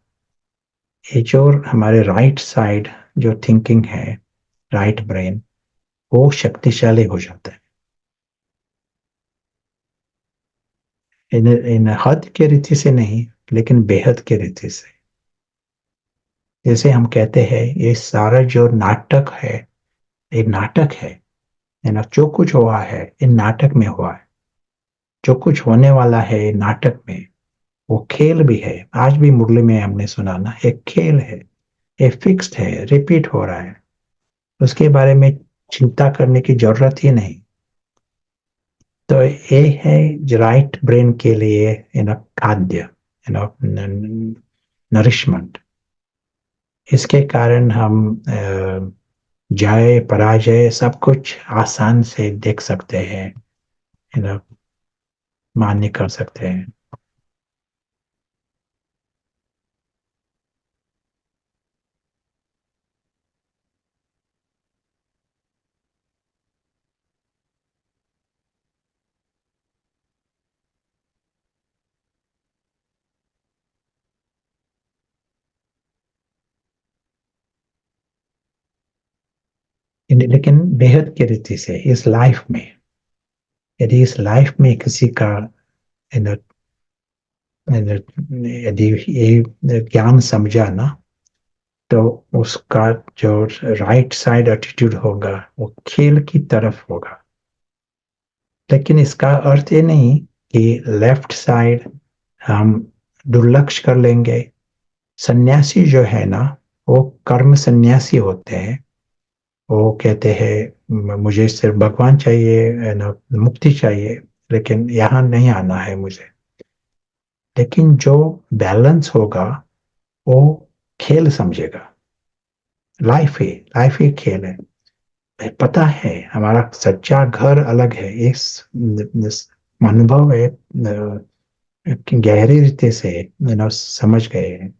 ये जो हमारे राइट साइड जो थिंकिंग है, राइट ब्रेन, वो शक्तिशाली हो जाता है। इन हद के रीति से नहीं, लेकिन बेहद के रीति से। जैसे हम कहते हैं ये सारा जो नाटक है, ये नाटक है ना, जो कुछ हुआ है इन नाटक में हुआ है। जो कुछ होने वाला है नाटक में, वो खेल भी है। आज भी मुरली में हमने सुना ना, एक खेल है, ये फिक्स्ड है, रिपीट हो रहा है, उसके बारे में चिंता करने की जरूरत ही नहीं। तो ये है राइट ब्रेन के लिए खाद्य, नरिशमेंट। इसके कारण हम जय पराजय सब कुछ आसान से देख सकते हैं, मान्य कर सकते हैं। लेकिन बेहद की रीति से इस लाइफ में, यदि इस लाइफ में किसी का यदि ये ज्ञान समझा ना, तो उसका जो राइट साइड एटीट्यूड होगा वो खेल की तरफ होगा। लेकिन इसका अर्थ ये नहीं कि लेफ्ट साइड हम दुर्लक्ष कर लेंगे। सन्यासी जो है ना, वो कर्म सन्यासी होते हैं। वो कहते हैं मुझे सिर्फ भगवान चाहिए, ना मुक्ति चाहिए, लेकिन यहाँ नहीं आना है मुझे। लेकिन जो बैलेंस होगा वो खेल समझेगा। लाइफ ही खेल है। पता है हमारा सच्चा घर अलग है, इस अनुभव है गहरी रीति से समझ गए हैं।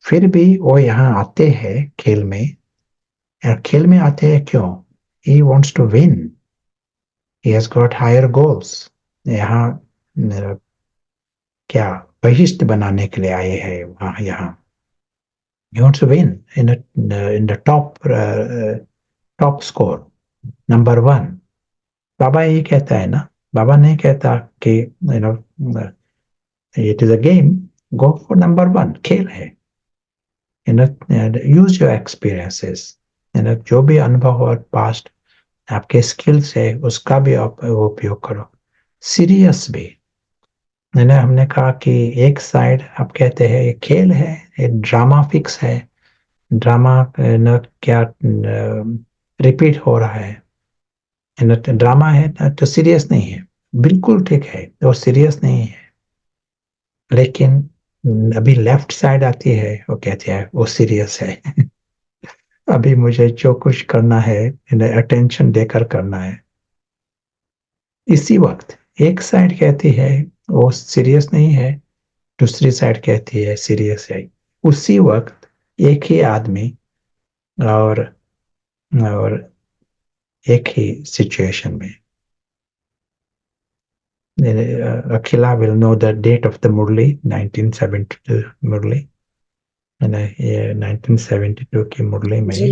फिर भी वो यहाँ आते हैं खेल में। और खेल में आते हैं क्यों? he wants to win, he has got higher goals। यहाँ क्या बहिष्ठ बनाने के लिए आए हैं वहाँ यहाँ। he wants to win in the top score, number one। बाबा यही कहता है ना, बाबा नहीं कहता कि it is a game, go for number one। खेल है, use your experiences, जो भी अनुभव और पास्ट आपके स्किल्स है उसका भी आप उपयोग करो, सीरियस भी है ना। हमने कहा कि एक साइड आप कहते हैं ये खेल है, ये ड्रामा फिक्स है, ड्रामा न क्या रिपीट हो रहा है न, ड्रामा है न, तो सीरियस नहीं है, बिल्कुल ठीक है, वो सीरियस नहीं है। लेकिन अभी लेफ्ट साइड आती है, वो कहते हैं वो सीरियस है। अभी मुझे जो कुछ करना है अटेंशन देकर करना है। इसी वक्त एक साइड कहती है वो सीरियस नहीं है, दूसरी साइड कहती है सीरियस है। उसी वक्त एक ही आदमी और और एक ही सिचुएशन में। Akhila will know the date of the Murli, 1972 Murli, है ना, ये 1972 की मुरली में। जी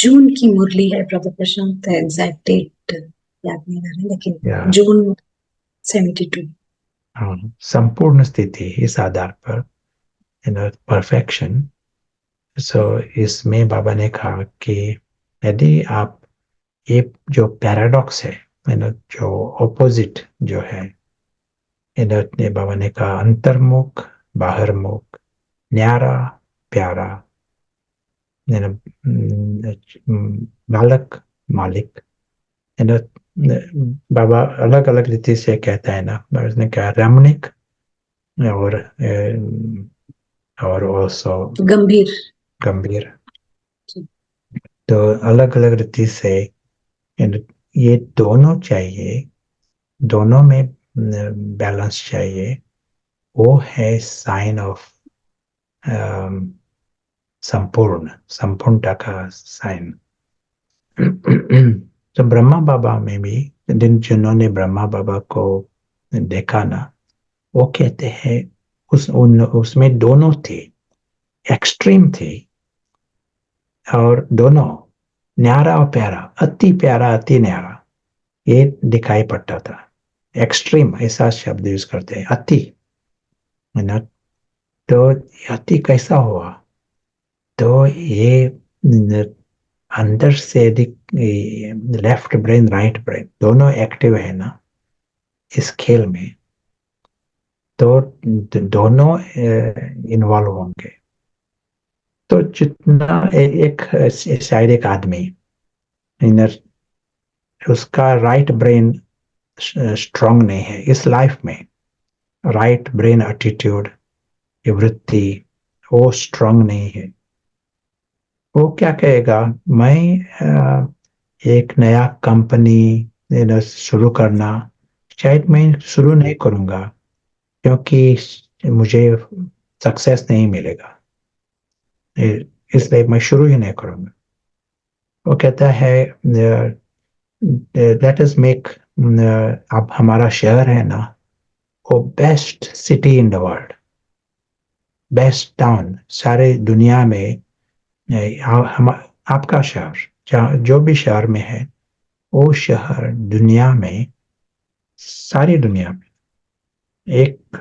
जून की मुरली है प्रभु प्रशांत, एग्जैक्ट डेट याद नहीं आ रही, लेकिन जून 72। हाँ, संपूर्ण स्थिति इस आधार पर, परफेक्शन। सो इसमें बाबा ने कहा कि यदि आप ये जो पैराडॉक्स है ना, जो ऑपोजिट जो है, बाबा ने कहा अंतर्मुख बाहरमुख, न्यारा प्यारा, बालक मालिक, है ना। बाबा अलग अलग रीति से कहता है ना, उसने कहा रमणीक और also गंभीर। गंभीर। तो अलग अलग रीति से ये दोनों चाहिए, दोनों में बैलेंस चाहिए। वो है साइन ऑफ संपूर्णता का साइन। तो ब्रह्मा बाबा में भी जिन्होंने ब्रह्मा बाबा को देखा ना, वो कहते हैं उसमें दोनों थे, एक्सट्रीम थे, और दोनों न्यारा और प्यारा, अति प्यारा अति न्यारा, ये दिखाई पड़ता था। एक्सट्रीम ऐसा शब्द यूज करते हैं, अति, है ना। तो अति कैसा हुआ? तो ये अंदर से लेफ्ट ब्रेन राइट ब्रेन दोनों एक्टिव है ना इस खेल में, तो दोनों इन्वॉल्व होंगे। तो जितना एक शायद एक आदमी इनर उसका राइट ब्रेन स्ट्रांग नहीं है इस लाइफ में, राइट ब्रेन एटीट्यूड, ये वृत्ति वो स्ट्रांग नहीं है, वो क्या कहेगा, मैं एक नया कंपनी शुरू करना, शायद मैं शुरू नहीं करूंगा क्योंकि मुझे सक्सेस नहीं मिलेगा, इसलिए मैं शुरू ही नहीं करूंगा। वो कहता है लेट अस मेक, अब हमारा शहर है ना, वो best city in the world, best town सारे दुनिया में, हम आपका शहर जो भी शहर में है, वो शहर दुनिया में, सारी दुनिया में एक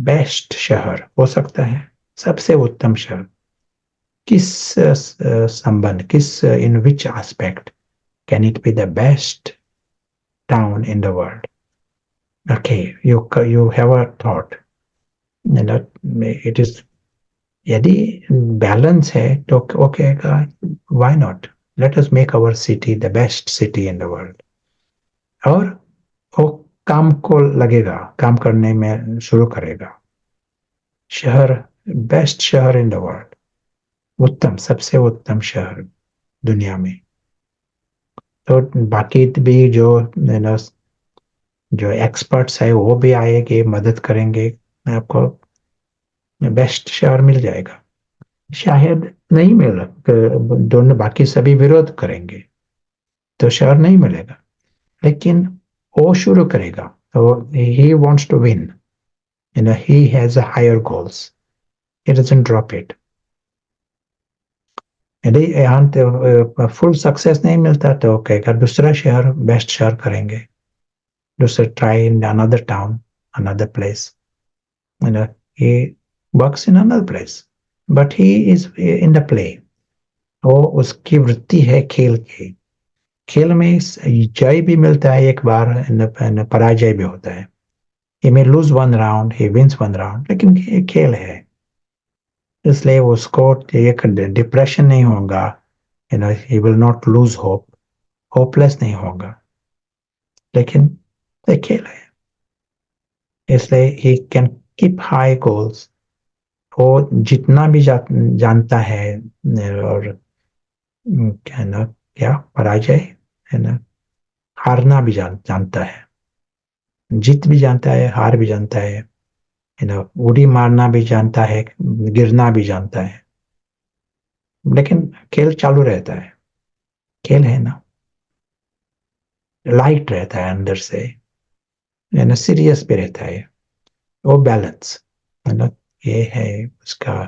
बेस्ट शहर हो सकता है, सबसे उत्तम शहर। किस संबंध, किस in which aspect can it be the best town in the world? Okay, you have a thought, it is, यदि बैलेंस है तो okay, why not, let us make our city the best city in the world। और वो काम को लगेगा, काम करने में शुरू करेगा, शहर बेस्ट शहर इन द वर्ल्ड, उत्तम सबसे उत्तम शहर दुनिया में। तो बाकी भी जो एक्सपर्ट्स है वो भी आएंगे, मदद करेंगे, आपको बेस्ट शहर मिल जाएगा। शायद नहीं मिला, दोनों बाकी सभी विरोध करेंगे तो शहर नहीं मिलेगा, लेकिन वो शुरू करेगा, तो he wants to win, he has a higher goals, he doesn't drop it। यदि यहाँ फुल सक्सेस नहीं मिलता तो कहेगा दूसरा शहर बेस्ट शहर करेंगे, दूसरा try in another town, another place, he works in another place, but he is in the play। वो उसकी वृत्ति है खेल की, खेल में जय भी मिलता है एक बार, पराजय भी होता है। he may lose one round, he wins one round, लेकिन ये खेल है, इसलिए उसको एक डिप्रेशन नहीं होगा, he will not lose hope, hopeless नहीं होगा, लेकिन ये खेल है, इसलिए he can keep high goals। वो जितना भी जानता है, और क्या ना, क्या पराजय है ना, हारना भी जानता है, जीत भी जानता है, हार भी जानता है, उड़ी मारना भी जानता है, गिरना भी जानता है, लेकिन खेल चालू रहता है। खेल है ना, लाइट रहता है अंदर से, है ना, सीरियस भी रहता है, वो बैलेंस है ना, ये है उसका।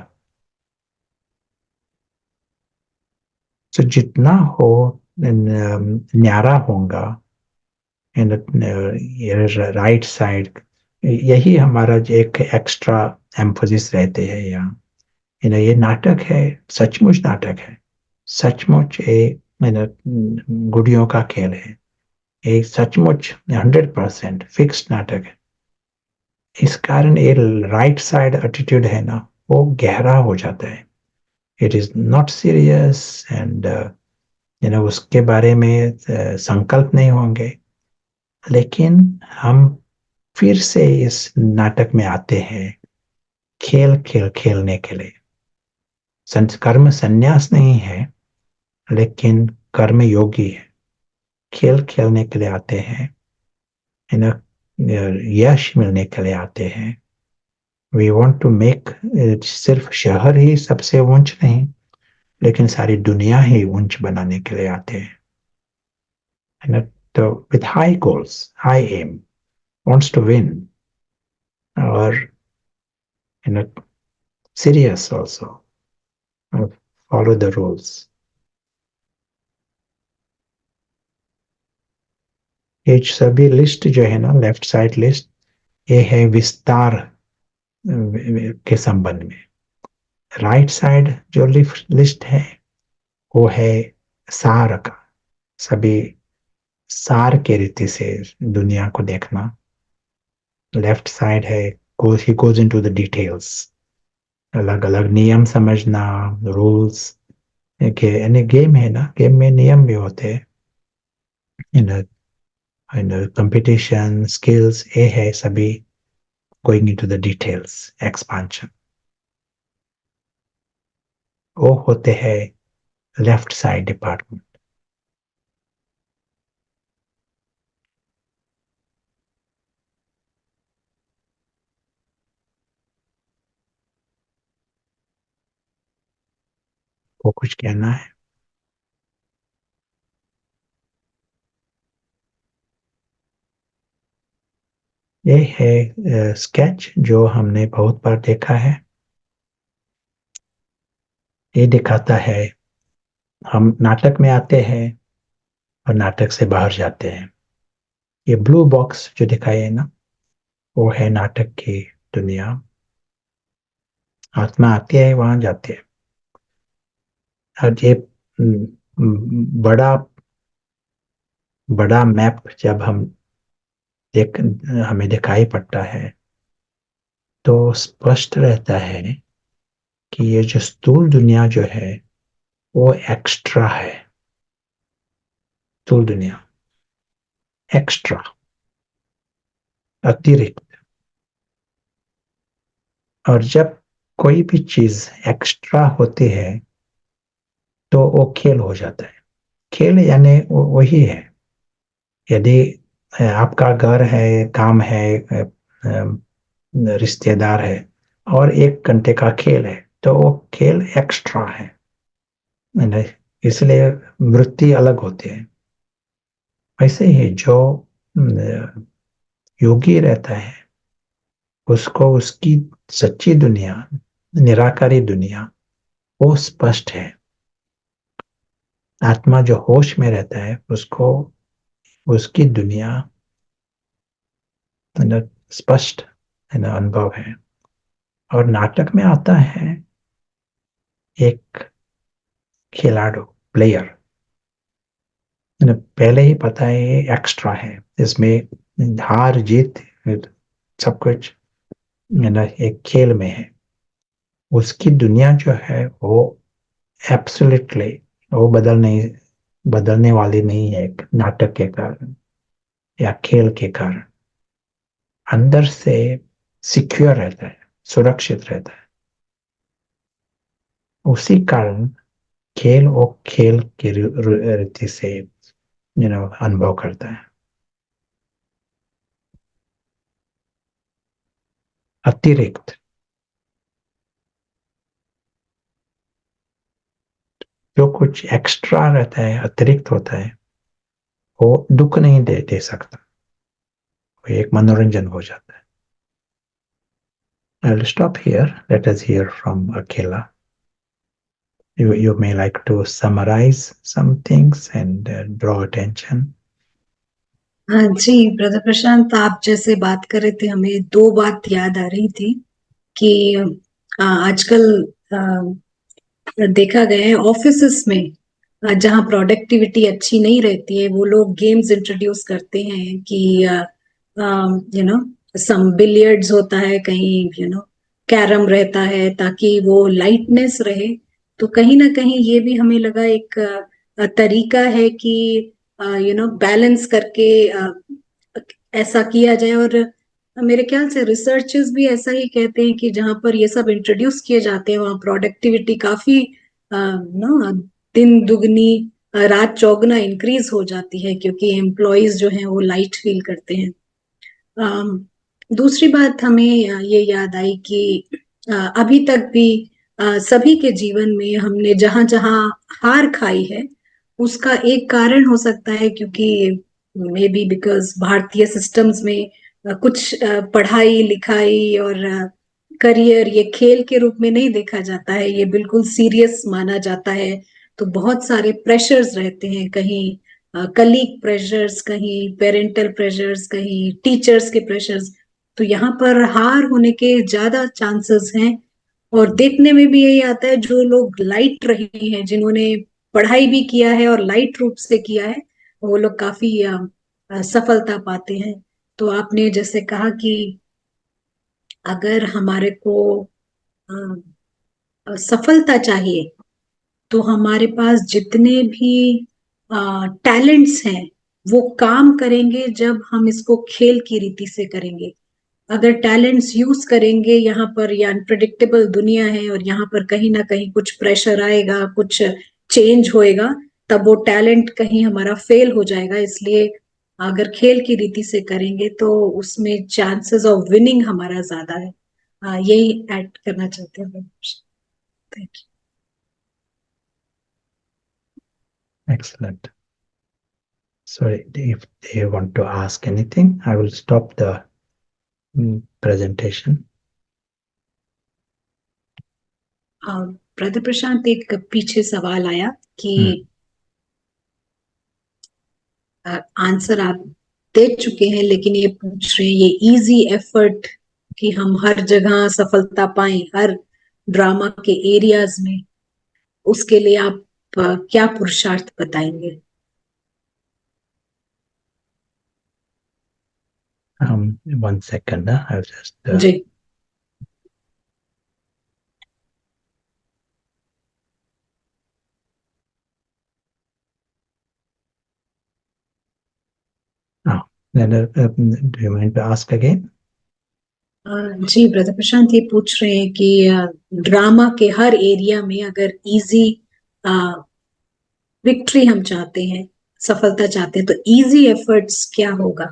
तो जितना हो न्यारा होगा, राइट साइड, यही हमारा एक एक्स्ट्रा एम्फोसिस रहते हैं यहाँ। ये नाटक है, सचमुच नाटक है, सचमुच ये गुड़ियों का खेल है, एक सचमुच 100% फिक्स्ड नाटक है। इस कारण ये राइट साइड एटीट्यूड है ना, वो गहरा हो जाता है। It is not serious and उसके बारे में संकल्प नहीं होंगे, लेकिन हम फिर से इस नाटक में आते हैं खेलने के लिए। कर्म संन्यास नहीं है, लेकिन कर्म योगी है। खेल खेलने के लिए आते हैं, यश मिलने के लिए आते हैं। वी वॉन्ट टू मेक, सिर्फ शहर ही सबसे ऊंच नहीं, लेकिन सारी दुनिया ही ऊंच बनाने के लिए आते हैं, है ना। तो with high goals, high aim, wants to win, or serious also, follow the rules। ये सभी लिस्ट जो है ना, लेफ्ट साइड लिस्ट, ये है विस्तार के संबंध में। राइट साइड जो लिस्ट है, वो है सार का, सभी सार के रीति से दुनिया को देखना। लेफ्ट साइड है, he goes into the details, अलग अलग नियम समझना, रूल्स के, यानी गेम है ना, गेम में नियम भी होते हैं, कंपटीशन, स्किल्स, ये है सभी going into the details, expansion, वो होते हैं लेफ्ट साइड डिपार्टमेंट। वो कुछ कहना है? ये है स्केच जो हमने बहुत बार देखा है। ये दिखाता है, हम नाटक में आते हैं और नाटक से बाहर जाते हैं। ये ब्लू बॉक्स जो दिखाई है ना, वो है नाटक की दुनिया। आत्मा आती है, वहां जाती है। और ये बड़ा बड़ा मैप जब हमें दिखाई पड़ता है, तो स्पष्ट रहता है कि ये जो स्थूल दुनिया जो है, वो एक्स्ट्रा है। स्थूल दुनिया एक्स्ट्रा, अतिरिक्त। और जब कोई भी चीज एक्स्ट्रा होती है, तो वो खेल हो जाता है। खेल यानी वही है। यदि आपका घर है, काम है, रिश्तेदार है, और 1 घंटे का खेल है, तो वो खेल एक्स्ट्रा है, नहीं, इसलिए वृत्ति अलग होती है। वैसे ही जो योगी रहता है, उसको उसकी सच्ची दुनिया, निराकारी दुनिया, वो स्पष्ट है। आत्मा जो होश में रहता है, उसको उसकी दुनिया स्पष्ट अनुभव है। और नाटक में आता है एक खिलाड़ू, प्लेयर, पहले ही पता है ये एक्स्ट्रा है, इसमें हार जीत सब कुछ एक खेल में है। उसकी दुनिया जो है वो एब्सोल्युटली वो बदलने वाली नहीं है एक नाटक के कारण या खेल के कारण। अंदर से सिक्योर रहता है, सुरक्षित रहता है। उसी कारण खेल वो खेल की रीति से अनुभव करता है। अतिरिक्त जो कुछ एक्स्ट्रा रहता है, अतिरिक्त होता है, वो दुख नहीं दे सकता, वो एक मनोरंजन हो जाता है। I'll stop here. Let us hear from Akela. You may like to summarize some things and draw attention. हाँ जी ब्रदर प्रशांत, आप जैसे बात कर रहे थे हमें दो बात याद आ रही थी कि आजकल देखा गया है ऑफिसेस में जहाँ प्रोडक्टिविटी अच्छी नहीं रहती है, वो लोग गेम्स इंट्रोड्यूस करते हैं कि सम बिलियर्ड्स होता है, कहीं कैरम रहता है, ताकि वो लाइटनेस रहे। तो कहीं ना कहीं ये भी हमें लगा एक तरीका है कि बैलेंस करके ऐसा किया जाए। और मेरे ख्याल से रिसर्चर्स भी ऐसा ही कहते हैं कि जहां पर ये सब इंट्रोड्यूस किए जाते हैं वहां प्रोडक्टिविटी काफी नो दिन दुगनी रात चौगुना इंक्रीज हो जाती है, क्योंकि एम्प्लॉयज जो हैं वो लाइट फील करते हैं। दूसरी बात हमें ये याद आई कि अभी तक भी सभी के जीवन में हमने जहां जहां हार खाई है, उसका एक कारण हो सकता है क्योंकि मे बी बिकॉज भारतीय सिस्टम्स में कुछ पढ़ाई लिखाई और करियर ये खेल के रूप में नहीं देखा जाता है, ये बिल्कुल सीरियस माना जाता है। तो बहुत सारे प्रेशर्स रहते हैं, कहीं कलीग प्रेशर्स, कहीं पेरेंटल प्रेशर्स, कहीं टीचर्स के प्रेशर्स। तो यहाँ पर हार होने के ज्यादा चांसेस हैं। और देखने में भी यही आता है, जो लोग लाइट रहे हैं, जिन्होंने पढ़ाई भी किया है और लाइट रूप से किया है, वो लोग काफी सफलता पाते हैं। तो आपने जैसे कहा कि अगर हमारे को सफलता चाहिए तो हमारे पास जितने भी टैलेंट्स हैं वो काम करेंगे जब हम इसको खेल की रीति से करेंगे। अगर टैलेंट्स यूज करेंगे यहाँ पर, या अनप्रिडिक्टेबल दुनिया है और यहाँ पर कहीं ना कहीं कुछ प्रेशर आएगा, कुछ चेंज होएगा, तब वो टैलेंट कहीं हमारा फेल हो जाएगा। इसलिए अगर खेल की रीति से करेंगे तो उसमें चांसेस ऑफ विनिंग हमारा ज्यादा है। यही ऐड करना चाहते हैं। Thank Excellent. Sorry, if they want to ask anything, I will stop the presentation. Brother Prashant, एक पीछे सवाल आया कि आंसर आप दे चुके हैं, लेकिन ये पूछ रहे हैं ये इजी एफर्ट कि हम हर जगह सफलता पाएं, हर ड्रामा के एरियाज में, उसके लिए आप क्या पुरुषार्थ बताएंगे? One second, I'll just जी then do you mind to ask again? जी ब्रदर प्रशांत, ये पूछ रहे हैं कि ड्रामा के हर एरिया में अगर इजी विक्ट्री हम चाहते हैं, सफलता चाहते हैं, तो इजी एफर्ट्स क्या होगा?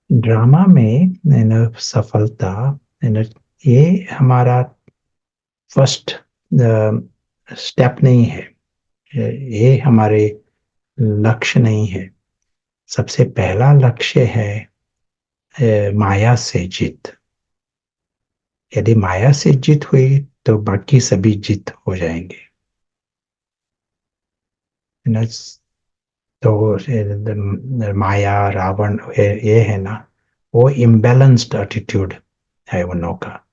ड्रामा में सफलता ये हमारा फर्स्ट स्टेप नहीं है, ये हमारे लक्ष्य नहीं है। सबसे पहला लक्ष्य है माया से जीत। यदि माया से जीत हुई तो बाकी सभी जीत हो जाएंगे। तो माया रावण ये है ना, वो इम्बैलेंस्ड एटीट्यूड है उन का,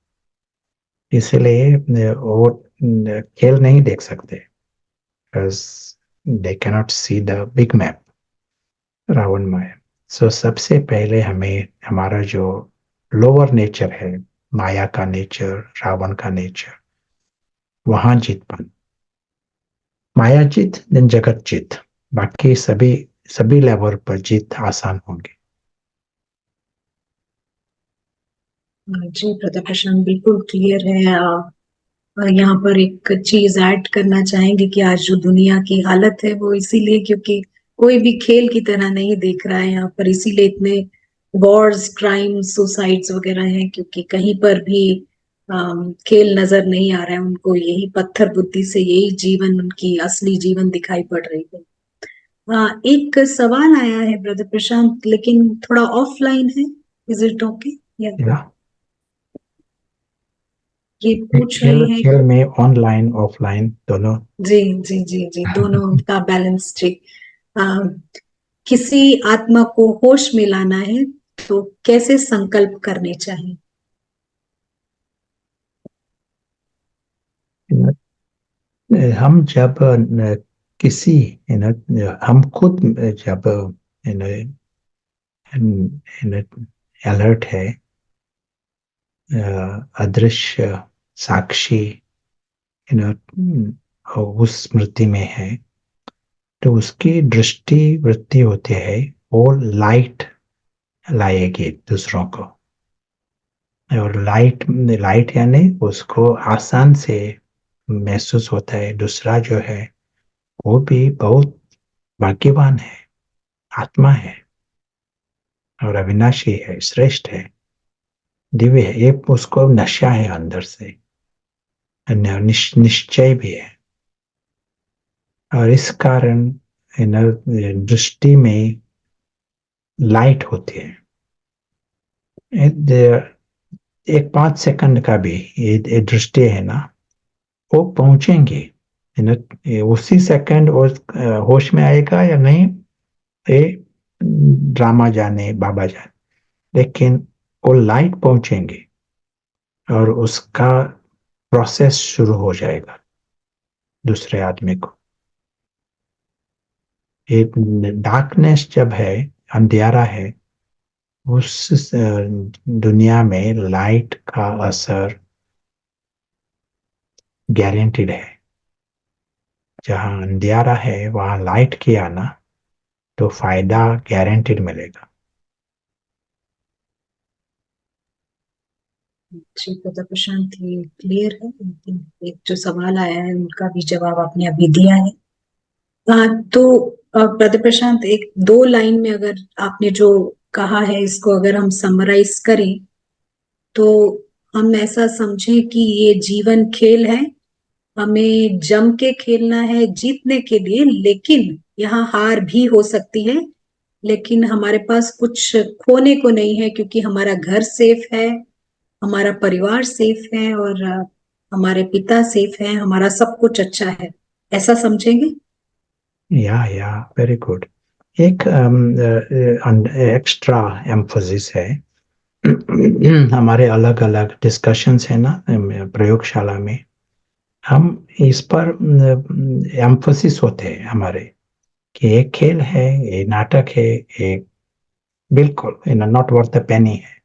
इसलिए वो खेल नहीं देख सकते। because they cannot see the big map, Ravan Maya. So सबसे पहले हमें हमारा जो लोअर नेचर है, माया का नेचर, रावण का नेचर, वहां जीत पाना. माया जीत देन जगत जीत, बाकी सभी लेवल पर जीत आसान होंगे. जी ब्रदर प्रशांत, बिल्कुल क्लियर है. और यहाँ पर एक चीज ऐड करना चाहेंगे कि आज जो दुनिया की हालत है वो इसीलिए क्योंकि कोई भी खेल की तरह नहीं देख रहा है यहाँ पर, इसीलिए इतने वॉर्स, क्राइम्स, सुसाइड्स वगैरह हैं, क्योंकि कहीं पर भी खेल नजर नहीं आ रहा है उनको. यही पत्थर बुद्धि से यही जीवन, उनकी असली जीवन दिखाई पड़ रही है. एक सवाल आया है ब्रदर प्रशांत, लेकिन थोड़ा ऑफलाइन है. Is it okay? या ये पूछ रहे हैं. खेल में ऑनलाइन ऑफलाइन दोनों. जी जी जी जी, दोनों का बैलेंस. जी. किसी आत्मा को होश में लाना है तो कैसे संकल्प करने चाहिए? हम जब किसी हम खुद जब अलर्ट है, अदृश्य साक्षी उस स्मृति में है, तो उसकी दृष्टि वृत्ति होती है, वो लाइट लाएगी दूसरों को. और लाइट यानी उसको आसान से महसूस होता है दूसरा जो है वो भी बहुत भाग्यवान है, आत्मा है और अविनाशी है, श्रेष्ठ है, दिव्य है. ये उसको नशा है अंदर से, निश्चय भी है. और इस कारण दृष्टि में लाइट होती है. एक 5 सेकंड का भी ये दृष्टि है ना, वो पहुंचेंगे उसी सेकंड. वो होश में आएगा या नहीं, ये ड्रामा जाने बाबा जाने, लेकिन वो लाइट पहुंचेंगे और उसका प्रोसेस शुरू हो जाएगा दूसरे आदमी को. एक डार्कनेस जब है, अंधेरा है, उस दुनिया में लाइट का असर गारंटीड है. जहां अंधेरा है वहां लाइट किया ना, तो फायदा गारंटीड मिलेगा. जी ब्रदर प्रशांत, ये क्लियर है, लेकिन एक जो सवाल आया है उनका भी जवाब आपने अभी दिया है. तो ब्रदर प्रशांत, एक दो लाइन में अगर आपने जो कहा है इसको अगर हम समराइज करें तो हम ऐसा समझें कि ये जीवन खेल है, हमें जम के खेलना है जीतने के लिए, लेकिन यहाँ हार भी हो सकती है, लेकिन हमारे पास कुछ खोने को नहीं है, क्योंकि हमारा घर सेफ है, हमारा परिवार सेफ है, और हमारे पिता सेफ है, हमारा सब कुछ अच्छा है. ऐसा समझेंगे? या वेरी गुड. एक एक्स्ट्रा एम्फोसिस है. हमारे अलग अलग डिस्कशंस है ना प्रयोगशाला में, हम इस पर एम्फोसिस होते हैं हमारे कि एक खेल है, ये नाटक है, एक बिल्कुल नॉट वर्थ द पेनी है.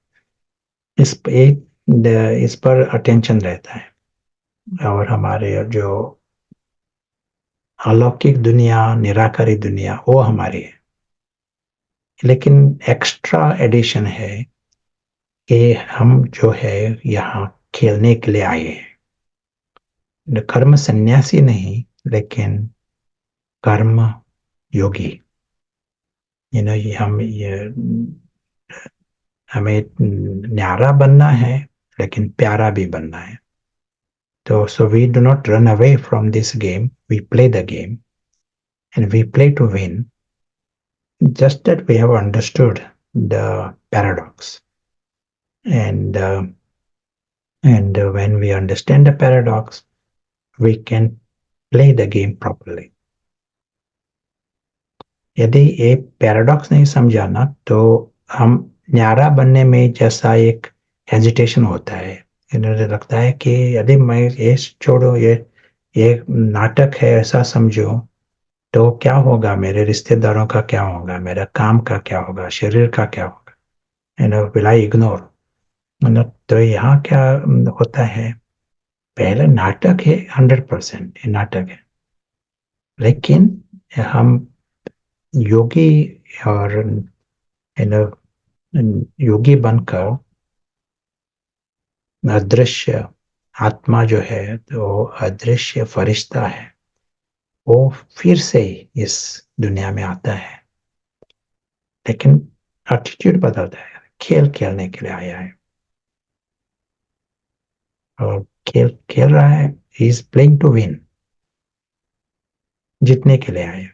इस पर अटेंशन रहता है. और हमारे जो अलौकिक दुनिया, निराकारी दुनिया, वो हमारी है. लेकिन एक्स्ट्रा एडिशन है कि हम जो है यहाँ खेलने के लिए आए हैं. कर्म सन्यासी नहीं, लेकिन कर्म योगी. हमें न्यारा बनना है, लेकिन प्यारा भी बनना है. So we do not run away from this game. We play the game, and we play to win. Just that we have understood the paradox, and when we understand the paradox, we can play the game properly. यदि ये पैराडॉक्स नहीं समझा ना, तो हम न्यारा बनने में जैसा एक हेजिटेशन होता है. इन्हें लगता है कि यदि मैं ये छोड़ो, ये ये नाटक है ऐसा समझो, तो क्या होगा, मेरे रिश्तेदारों का क्या होगा, मेरा काम का क्या होगा, शरीर का क्या होगा, विल आई इग्नोर। तो यहाँ क्या होता है, पहले नाटक है, 100% ये नाटक है, लेकिन हम योगी और योगी बनकर अदृश्य आत्मा जो है, तो अदृश्य फरिश्ता है, वो फिर से इस दुनिया में आता है, लेकिन एटीट्यूड बदलता है, खेल खेलने के लिए आया है, और खेल खेल रहा है, he is playing to win, जीतने के लिए आया है।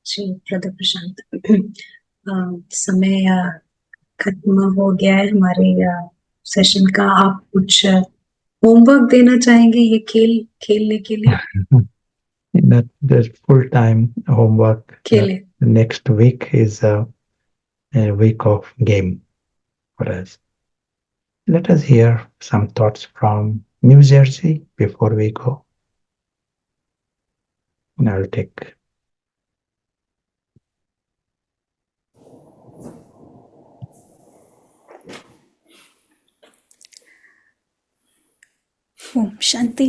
जी ब्रदर प्रशांत, समय खत्म हो गया है हमारे सेशन का। आप कुछ होमवर्क देना चाहेंगे ये खेल खेलने के लिए? That the full-time homework खेले next week is a week of game for us. Let us hear some thoughts from New Jersey before we go. And I'll take. Om Shanti.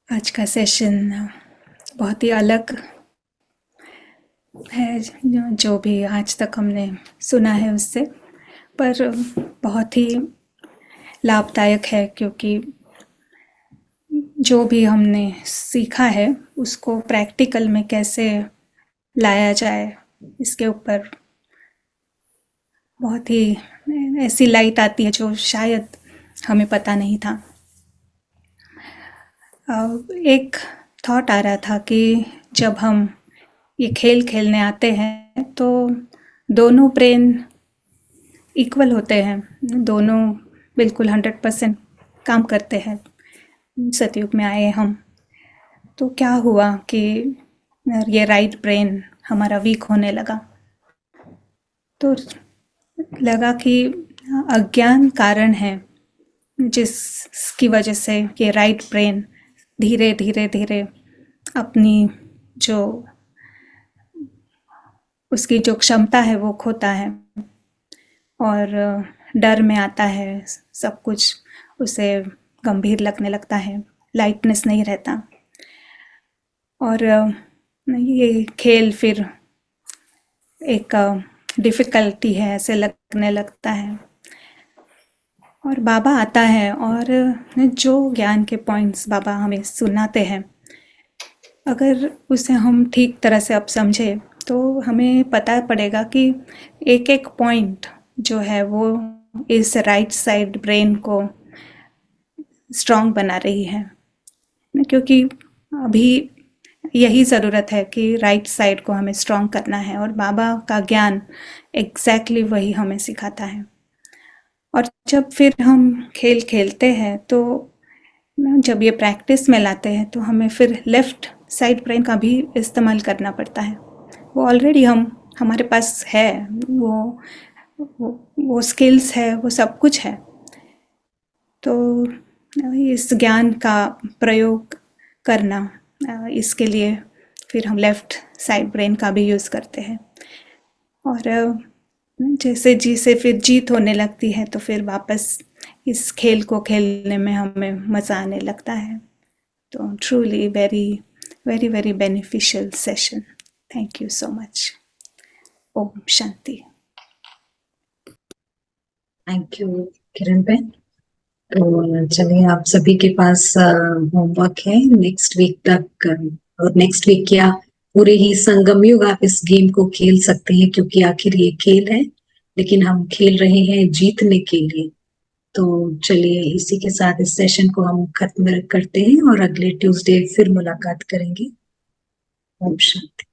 आज का सेशन बहुत ही अलग है, जो भी आज तक हमने सुना है उससे, पर बहुत ही लाभदायक है, क्योंकि जो भी हमने सीखा है उसको प्रैक्टिकल में कैसे लाया जाए, इसके ऊपर बहुत ही ऐसी लाइट आती है जो शायद हमें पता नहीं था। एक थॉट आ रहा था कि जब हम ये खेल खेलने आते हैं तो दोनों ब्रेन इक्वल होते हैं, दोनों बिल्कुल 100% काम करते हैं। सतयुग में आए हम, तो क्या हुआ कि ये राइट ब्रेन हमारा वीक होने लगा, तो लगा कि अज्ञान कारण है जिसकी वजह से ये राइट ब्रेन धीरे धीरे धीरे अपनी जो उसकी जो क्षमता है वो खोता है, और डर में आता है, सब कुछ उसे गंभीर लगने लगता है, लाइटनेस नहीं रहता, और ये खेल फिर एक डिफ़िकल्टी है ऐसे लगने लगता है। और बाबा आता है और जो ज्ञान के पॉइंट्स बाबा हमें सुनाते हैं, अगर उसे हम ठीक तरह से अब समझे तो हमें पता पड़ेगा कि एक एक पॉइंट जो है वो इस राइट साइड ब्रेन को स्ट्रॉन्ग बना रही है, क्योंकि अभी यही ज़रूरत है कि राइट साइड को हमें स्ट्रॉन्ग करना है, और बाबा का ज्ञान एग्जैक्टली वही हमें सिखाता है। और जब फिर हम खेल खेलते हैं तो जब ये प्रैक्टिस में लाते हैं तो हमें फिर लेफ़्ट साइड ब्रेन का भी इस्तेमाल करना पड़ता है। वो ऑलरेडी हमारे पास है, वो स्किल्स है, वो सब कुछ है। तो इस ज्ञान का प्रयोग करना, इसके लिए फिर हम लेफ़्ट साइड ब्रेन का भी यूज़ करते हैं, और जैसे जैसे फिर जीत होने लगती है तो फिर वापस इस खेल को खेलने में हमें मज़ा आने लगता है। तो truly very very very beneficial session. Thank you so much. ओम शांति। थैंक यू किरण बहन। तो चलिए, आप सभी के पास होमवर्क है नेक्स्ट वीक तक, और नेक्स्ट वीक क्या पूरे ही संगम युग आप इस गेम को खेल सकते हैं, क्योंकि आखिर ये खेल है, लेकिन हम खेल रहे हैं जीतने के लिए। तो चलिए, इसी के साथ इस सेशन को हम खत्म करते हैं और अगले ट्यूसडे फिर मुलाकात करेंगे। ओम शांति।